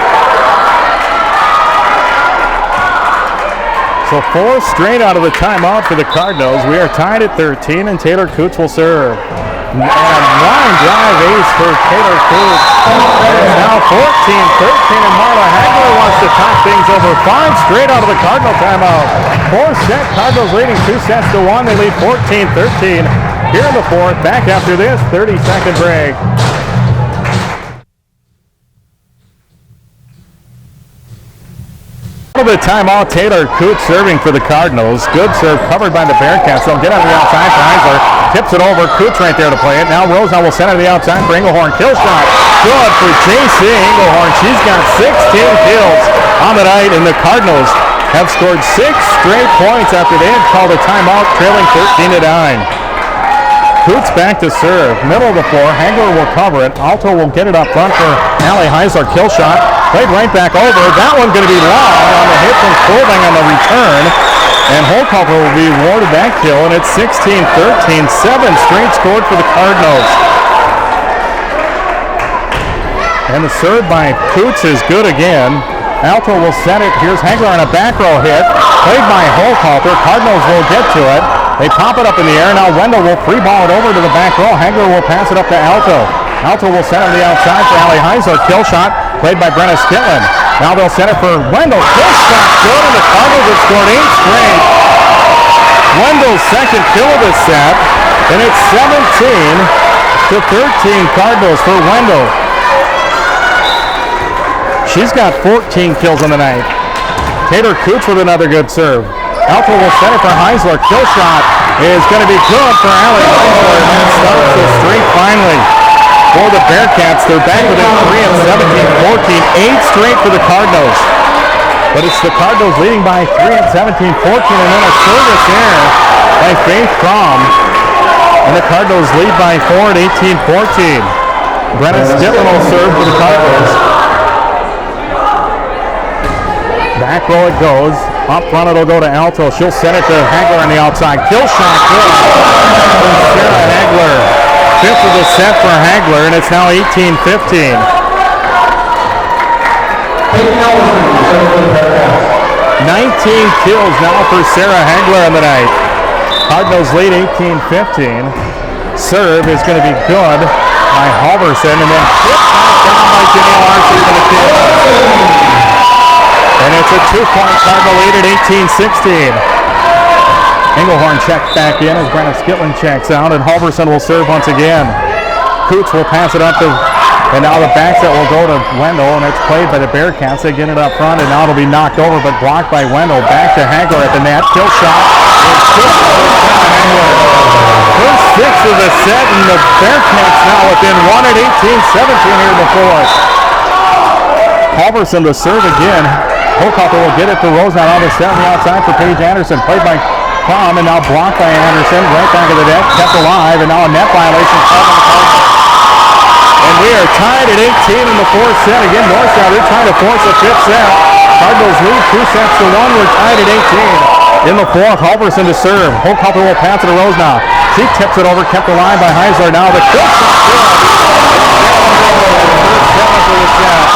So 4 straight out of the timeout for the Cardinals. We are tied at 13, and Taylor Coots will serve. And line drive ace for Taylor Coots. And it's now 14-13, and Marla Hagler wants to top things over. 5 straight out of the Cardinal timeout. 4th set, Cardinals leading 2-1. They lead 14-13 here in the fourth. Back after this 30-second break. The timeout, Taylor Coots serving for the Cardinals. Good serve covered by the Bearcats. They'll get on the outside for Heisler. Tips it over. Coots right there to play it. Now Rosenau will send it to the outside for Engelhorn. Kill shot. Good for J.C. Engelhorn. She's got 16 kills on the night, and the Cardinals have scored 6 straight points after they had called a timeout, trailing 13-9. Coots back to serve. Middle of the floor. Hagler will cover it. Alto will get it up front for Allie Heisler. Kill shot. Played right back over. That one going to be long on the hit from Quillbank on the return. And Holthofer will be awarded that kill, and it's 16-13. 7 straight scored for the Cardinals. And the serve by Coots is good again. Alto will set it. Here's Hagler on a back row hit. Played by Holthofer. Cardinals will get to it. They pop it up in the air. Now Wendell will free ball it over to the back row. Hagler will pass it up to Alto. Alto will send it to the outside for Allie Heisler. Kill shot played by Brenna Skitlin. Now they'll set it for Wendell. Kill shot good, and the Cardinals have scored 8 straight. Wendell's second kill of this set, and it's 17-13 Cardinals for Wendell. She's got 14 kills on the night. Taylor Coots with another good serve. Alto will set it for Heisler. Kill shot is going to be good for Allie Heisler, and that starts the streak finally. For the Bearcats, they're back within 3 and 17-14, 8 straight for the Cardinals. But it's the Cardinals leading by 3 and 17-14, and then a service error by Faith Crom. And the Cardinals lead by 4 and 18-14. Brennan Skitlin will serve for the Cardinals. Back row it goes. Up front it'll go to Alto. She'll send it to Hagler on the outside. Kill shot good from Sarah Hagler. 5th of the set for Hagler, and it's now 18-15. 19 kills now for Sarah Hagler on the night. Cardinals lead 18-15. Serve is going to be good by Halverson, and then tipped down by Janelle Arce for the kill. And it's a 2-point Cardinal lead at 18-16. Engelhorn checks back in as Brenna Skitlin checks out, and Halverson will serve once again. Coots will pass it up to, and now the back set will go to Wendell, and it's played by the Bearcats. They get it up front, and now it'll be knocked over, but blocked by Wendell. Back to Hagler at the net. Kill shot. First 6 of the set, and the Bearcats now within 1 at 18-17 here in the fourth. Halverson to serve again. Hochhalter will get it to Rosenau on the set on the outside for Paige Anderson. Played by Crom and now blocked by Anderson. Right back of the net, kept alive, and now a net violation called on the Cardinals. And we are tied at 18 in the fourth set. Again, Northside, they're trying to force a fifth set. Cardinals lead 2-1. We're tied at 18. In the fourth, Halverson to serve. Hochhalter will pass it to Rosenau. She tips it over, kept alive by Heisler. Now the kill shot good. For the set.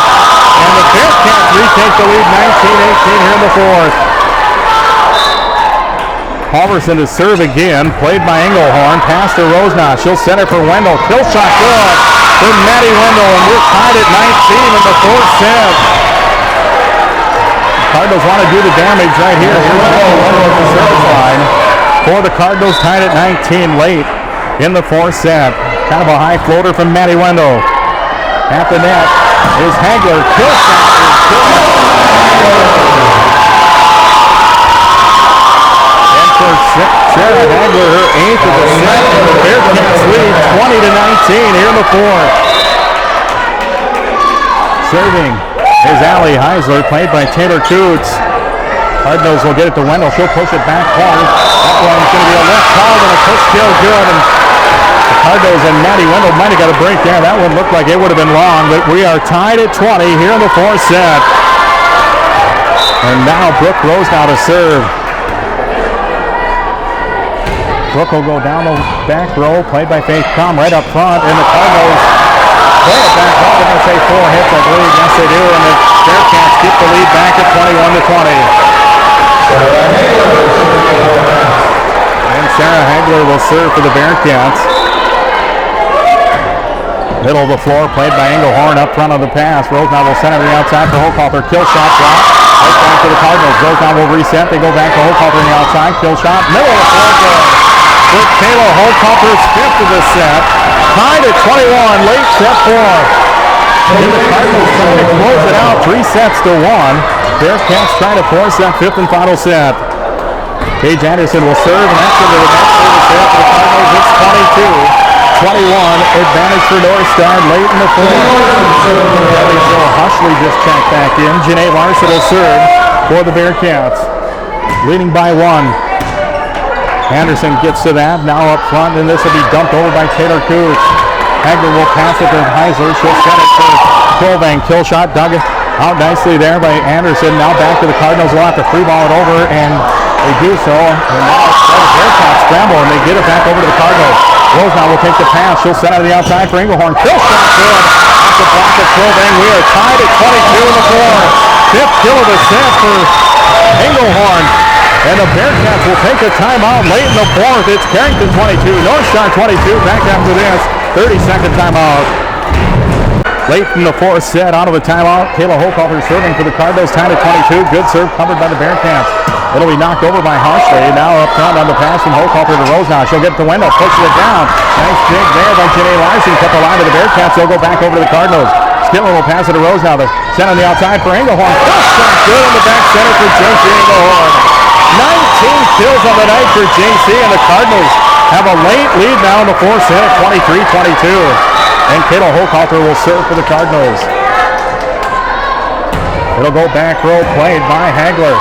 And the Bearcats retake the lead 19-18 here in the fourth. Halverson to serve again, played by Engelhorn, pass to Rosenau. She'll set it for Wendell. Kill shot good for Maddie Wendell, and we're tied at 19 in the fourth set. Cardinals want to do the damage right here. Here's Wendell at the service line for the Cardinals, tied at 19 late in the fourth set. Kind of a high floater from Maddie Wendell. At the net is Hagler. Kill shot is good. And for Sarah Hagler, her 8th of the set. The Bearcats lead 20-19 here in the fourth. Serving is Allie Heisler, played by Taylor Coots. Cardinals will get it to Wendell. She'll push it back corner. That one's going to be a left called and a push kill good. And the Cardinals and Maddie Wendell might have got a break there. That one looked like it would have been long, but we are tied at 20 here in the fourth set. And now Brooke Rosenau to serve. Brooke will go down the back row, played by Faith Crom right up front, and the Cardinals play it back home. They're going to say 4 hits, I believe. Yes, they do, and the Bearcats get the lead back at 21-20. And Sarah Hagler will serve for the Bearcats. Middle of the floor, played by Engelhorn up front on the pass. Rosenau will send it to the outside for Hochhalter. Kill shot block. Right back to the Cardinals. Rosenau will reset. They go back to Hochhalter on the outside. Kill shot. Middle of the floor good. For Kayla Hochhalter's 5th of the set. Tied at 21. Late set 4. And the Cardinals trying to close it out 3-1. Bearcats trying to force that 5th and final set. Paige Anderson will serve, and that's into the next service set for the Cardinals. It's 22-21. Advantage for Northstar late in the fourth. Hushley just checked back in. Janae Larson will serve for the Bearcats. Leading by 1. Anderson gets to that. Now up front, and this will be dumped over by Taylor Coots. Hagler will pass it to Heisler. She'll set it for Krolvang. Kill shot dug out nicely there by Anderson. Now back to the Cardinals. Will have to free ball it over, and they do so. And now the Bearcats scramble, and they get it back over to the Cardinals. Rosenau will take the pass. She'll set it to the outside for Engelhorn. Kill shot good. Off the block of Krolvang. We are tied at 22 in the fourth. 5th kill of the set for Engelhorn. And the Bearcats will take a timeout late in the fourth. It's Carrington 22, Northstar 22. Back after this 30-second timeout. Late in the fourth set, out of the timeout. Kayla Hochhalter serving for the Cardinals, tied at 22. Good serve covered by the Bearcats. It'll be knocked over by Hushley. Now up front on the pass from Hochhalter to Rosenau. She'll get to Wendell, pushes it down. Nice dig there by Janae Larson. Kept the line to the Bearcats. They'll go back over to the Cardinals. Skidler will pass it to Rosenau. The center on the outside for Engelhorn. First shot good in the back center for JC Engelhorn. 19 kills on the night for JC, and the Cardinals have a late lead now in the fourth set at 23-22. And Kayla Hochhalter will serve for the Cardinals. It'll go back row, played by Hagler.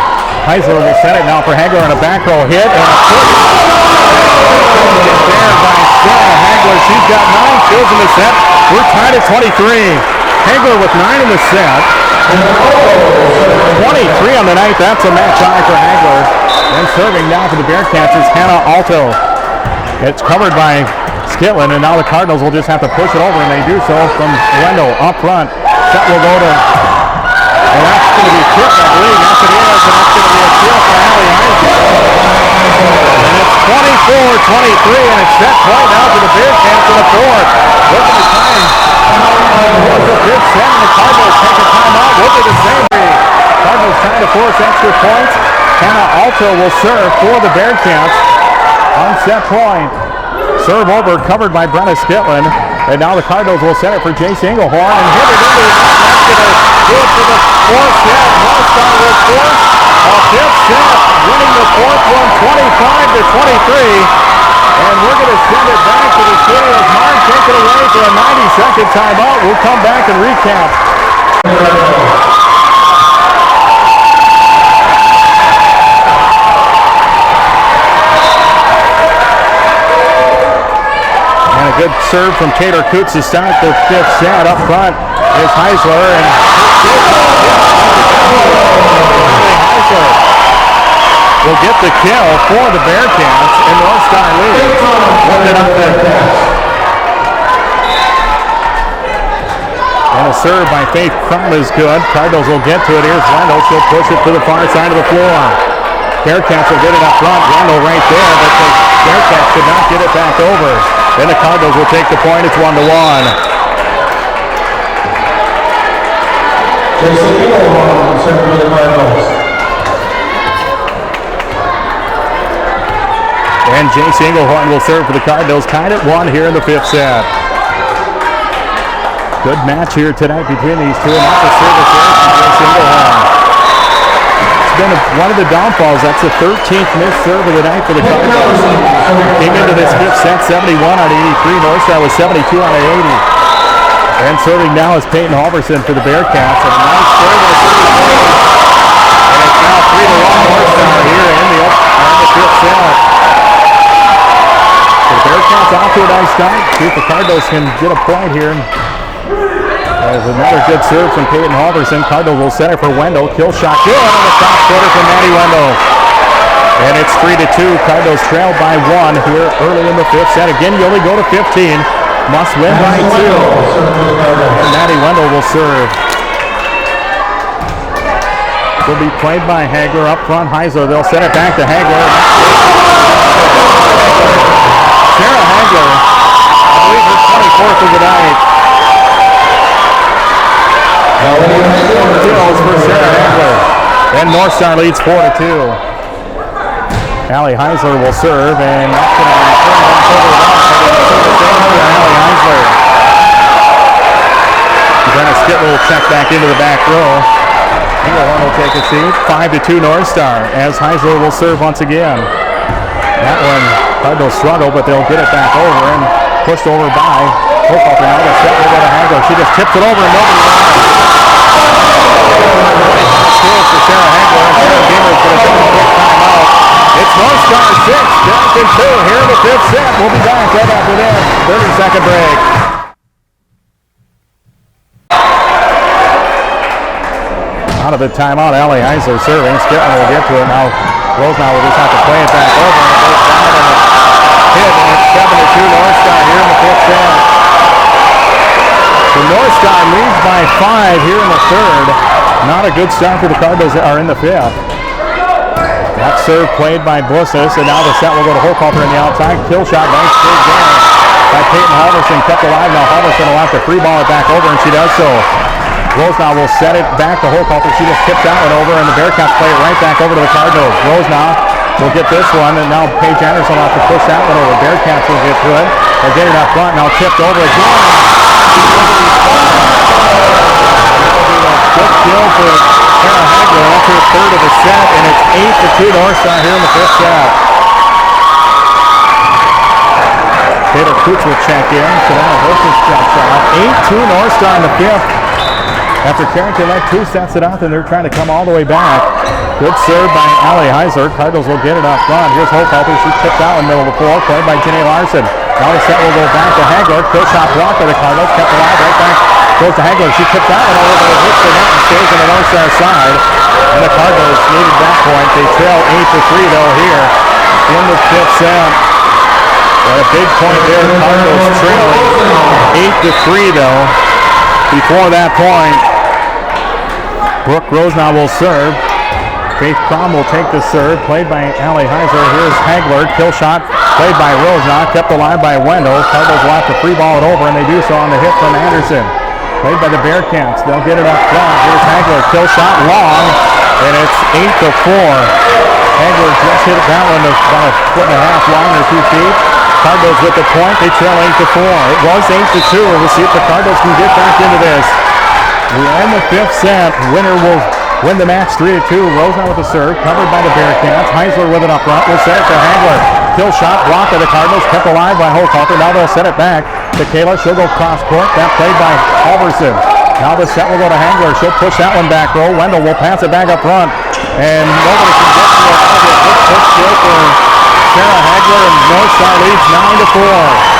Heisler will set it now for Hagler on a back row hit. And a quick there by Sarah Hagler. She's got 9 kills in the set. We're tied at 23. Hagler with 9 in the set. 23 on the night. That's a match high for Hagler. And serving now for the Bearcats is Hannah Alto. It's covered by Skitlin, and now the Cardinals will just have to push it over, and they do so from Wendell up front. Set will go to, and that's going to be tipped, I believe. Yes, it is, and that's going to be a kill for Allie Heisler. And it's 24-23, and it's set point now for the Bearcats in the fourth. Look at the time. What's the fifth set, and the Cardinals take a timeout. What did the same be? Cardinals trying to force extra points. Hannah Alto will serve for the Bearcats on set point. Serve over, covered by Brenna Skitlin. And now the Cardinals will set it for Jace Engelhorn and hit it into the net. That's going to do it for the fourth set. Northstar will force a fifth set, winning the fourth one 25-23. And we're going to send it back to the studios. Mark, take it away for a 90-second timeout. We'll come back and recap. serve from Taylor Coots to start the fifth set. Up front is Heisler, and Heisler will get the kill for the Bearcats, and North Star leads 1-0. And a serve by Faith Crum is good. Cardinals will get to it. Here's Wendell. She'll push it to the far side of the floor. Bearcats will get it up front. Wendell right there, but the Bearcats could not get it back over. Then the Cardinals will take the point. It's 1-1. And Jace Engelhorn will serve for the Cardinals. Tied at 1 here in the fifth set. Good match here tonight between these two. And that's a service there from Jace Engelhorn. It's been one of the downfalls. That's the 13th missed serve of the night for the Cardinals. Came into this fifth set 71 out of 83. North Star was 72 out of 80. And serving now is Peyton Halverson for the Bearcats. And a nice serve and a service. And it's now 3-1 North Star here in the fifth set. So the Bearcats off to a nice start. See if the Cardinals can get a point here. There's another good serve from Peyton Halverson. Cardinals will set it for Wendell. Kill shot good on the top quarter from Maddie Wendell. And it's 3-2. Cardinals trail by 1 here early in the fifth set. Again, you only go to 15. Must win by 2. And Maddie Wendell will serve. Will be played by Hagler up front. Heisler, they'll set it back to Hagler. Sarah Hagler, I believe her 24th of the night. Kills for Sarah Hagler. And North Star leads 4-2. Allie Heisler will serve, and that's going to be turned back over the line. Allie Heisler. Dennis Skittle will check back into the back row. Engelhorn will take a seat. 5-2 North Star as Heisler will serve once again. That one, Cardinals struggle, but they'll get it back over and pushed over by Hochhalter. Now the set will go to Hagler. She just tips it over and nobody wants. Skills for Sarah Hagler, and Sarah Gamer's going to take a quick timeout. It's North Star 6, Carrington 2 here in the fifth set. We'll be back right after this 30-second break. Out of the timeout, Allie Heisler serving. Skittle will get to it now. Rosenau will just have to play it back over, and it goes down and it's hit, and it's 7-2 North Star here in the fifth set. The North Star leads by 5 here in the third. Not a good start for the Cardinals that are in the fifth. That serve played by Busses, and now the set will go to Hochhalter in the outside. Kill shot, nice big there by Peyton Halverson, kept alive. Now Halverson will have to free ball it back over, and she does so. Rosenau will set it back to Hochhalter. She just tipped that one over, and the Bearcats play it right back over to the Cardinals. Rosenau will get this one, and now Paige Anderson will have to push that one over. Bearcats will get to it. They'll get it up front, now tipped over again. Good kill for Sarah Hagler. That's her third of the set, and it's 8-2 North Star here in the fifth set. Taylor Coots will check in. Savannah Wilson's shot. 8-2 North Star in the fifth. After Carrington led 2 sets to nothing, they're trying to come all the way back. Good serve by Allie Heisler. Cardinals will get it up front. Here's Hochhalter. She tipped out in the middle of the floor, played by Jenny Larson. Now the set will go back to Hagler. Kill shot blocked by the Cardinals. Kept alive right back. Goes to Hagler. She tipped that one over, but it hits the net and stays on the North Star side. And the Cardinals needed that point. They trail 8-3 though here in the fifth set. Got a big point there. The Cardinals trailing 8-3 though. Before that point, Brooke Rosenau will serve. Faith Crum will take the serve, played by Allie Heisler. Here's Hagler, kill shot, played by Rosenau, kept alive by Wendell. Cardinals will have to free ball it over, and they do so on the hit from Anderson. Played by the Bearcats, they'll get it up front. Here's Hagler, kill shot long, and it's 8-4. Hagler just hit that one about a foot and a half long or 2 feet. Cardinals with the point, they trail 8-4. It was 8-2. We'll see if the Cardinals can get back into this. We're in the fifth set. Winner will win the match 3-2. Rosenau with the serve, covered by the Bearcats. Heisler with it up front. Will set it to Hagler. Kill shot blocked by the Cardinals, kept alive by Hochhalter. Now they'll set it back to Kayla. She'll go cross court. That played by Halverson. Now the set will go to Hagler. She'll push that one back row. Wendell will pass it back up front. And nobody can get to it. Good push kill for Sarah Hagler, and North Star leads 9-4.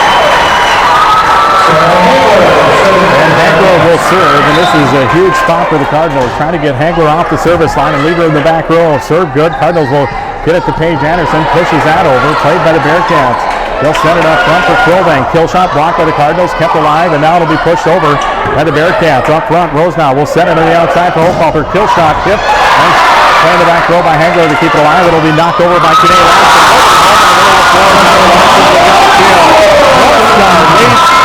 And Hagler will serve, and this is a huge spot for the Cardinals, trying to get Hagler off the service line and leave her in the back row. Serve good. Cardinals will get it to Paige Anderson, pushes that over, played by the Bearcats. They'll send it up front for Quilvang. Kill shot blocked by the Cardinals, kept alive, and now it'll be pushed over by the Bearcats. Up front, Rosenau will send it to the outside for Hochhalter. Kill shot, tip. Nice play in the back row by Hagler to keep it alive. It'll be knocked over by Janae Larson.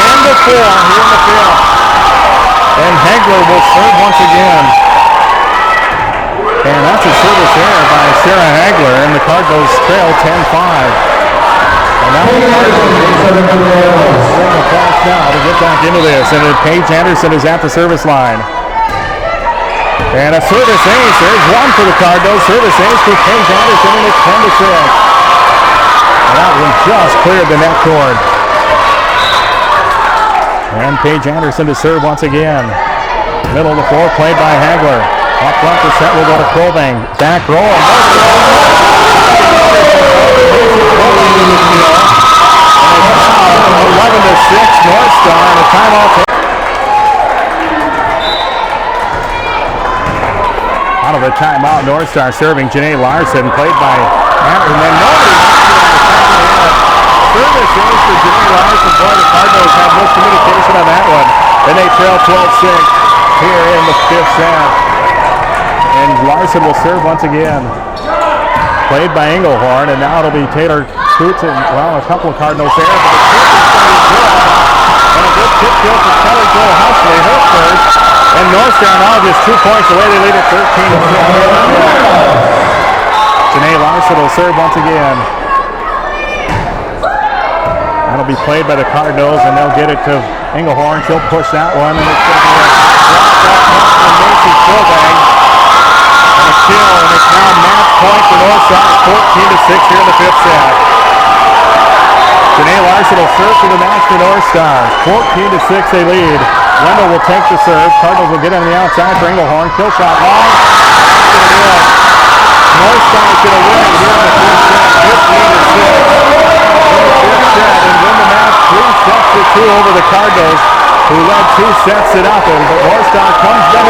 10-4 here in the fifth. And Hagler will serve once again. And that's a service error by Sarah Hagler, and the Cardinals trail 10-5. And now the Cardinals bring a pass now to get back into this. And then Paige Anderson is at the service line. And a service ace. There's one for the Cardinals. Service ace for Paige Anderson, and it's 10-6. And that one just cleared the net cord. And Paige Anderson to serve once again. Middle of the floor, played by Hagler. Up front, the set will go to Quilvang. Back row. 11-6 North Star, and a timeout. Out of the timeout, North Star serving Janae Larson, played by Anderson. And then nobody service ace for Janae Larson. Boy, the Cardinals have miscommunication on that one. And they trail 12-6 here in the fifth set. And Larson will serve once again. Played by Engelhorn, and now it'll be Taylor Coots and, well, a couple of Cardinals there. But the tip is going to be good. And a good tip kill for Kelly Jo Huxley, her first. And North Star now just 2 points away. They lead at 13-6. Janae Larson will serve once again. That'll be played by the Cardinals, and they'll get it to Engelhorn. She'll push that one, and it's going to be a block from Macy Quilvang. And a kill, and it's now match point for North Star. 14-6 here in the fifth set. Janae Larson will serve for the match for North Star. 14-6 they lead. Wendell will take the serve. Cardinals will get on the outside for Engelhorn. Kill shot long. North Star is going to win it here in the fifth set. 15-6. And win the match 3-2 over the Cardinals, who led 2-0. But North Star comes back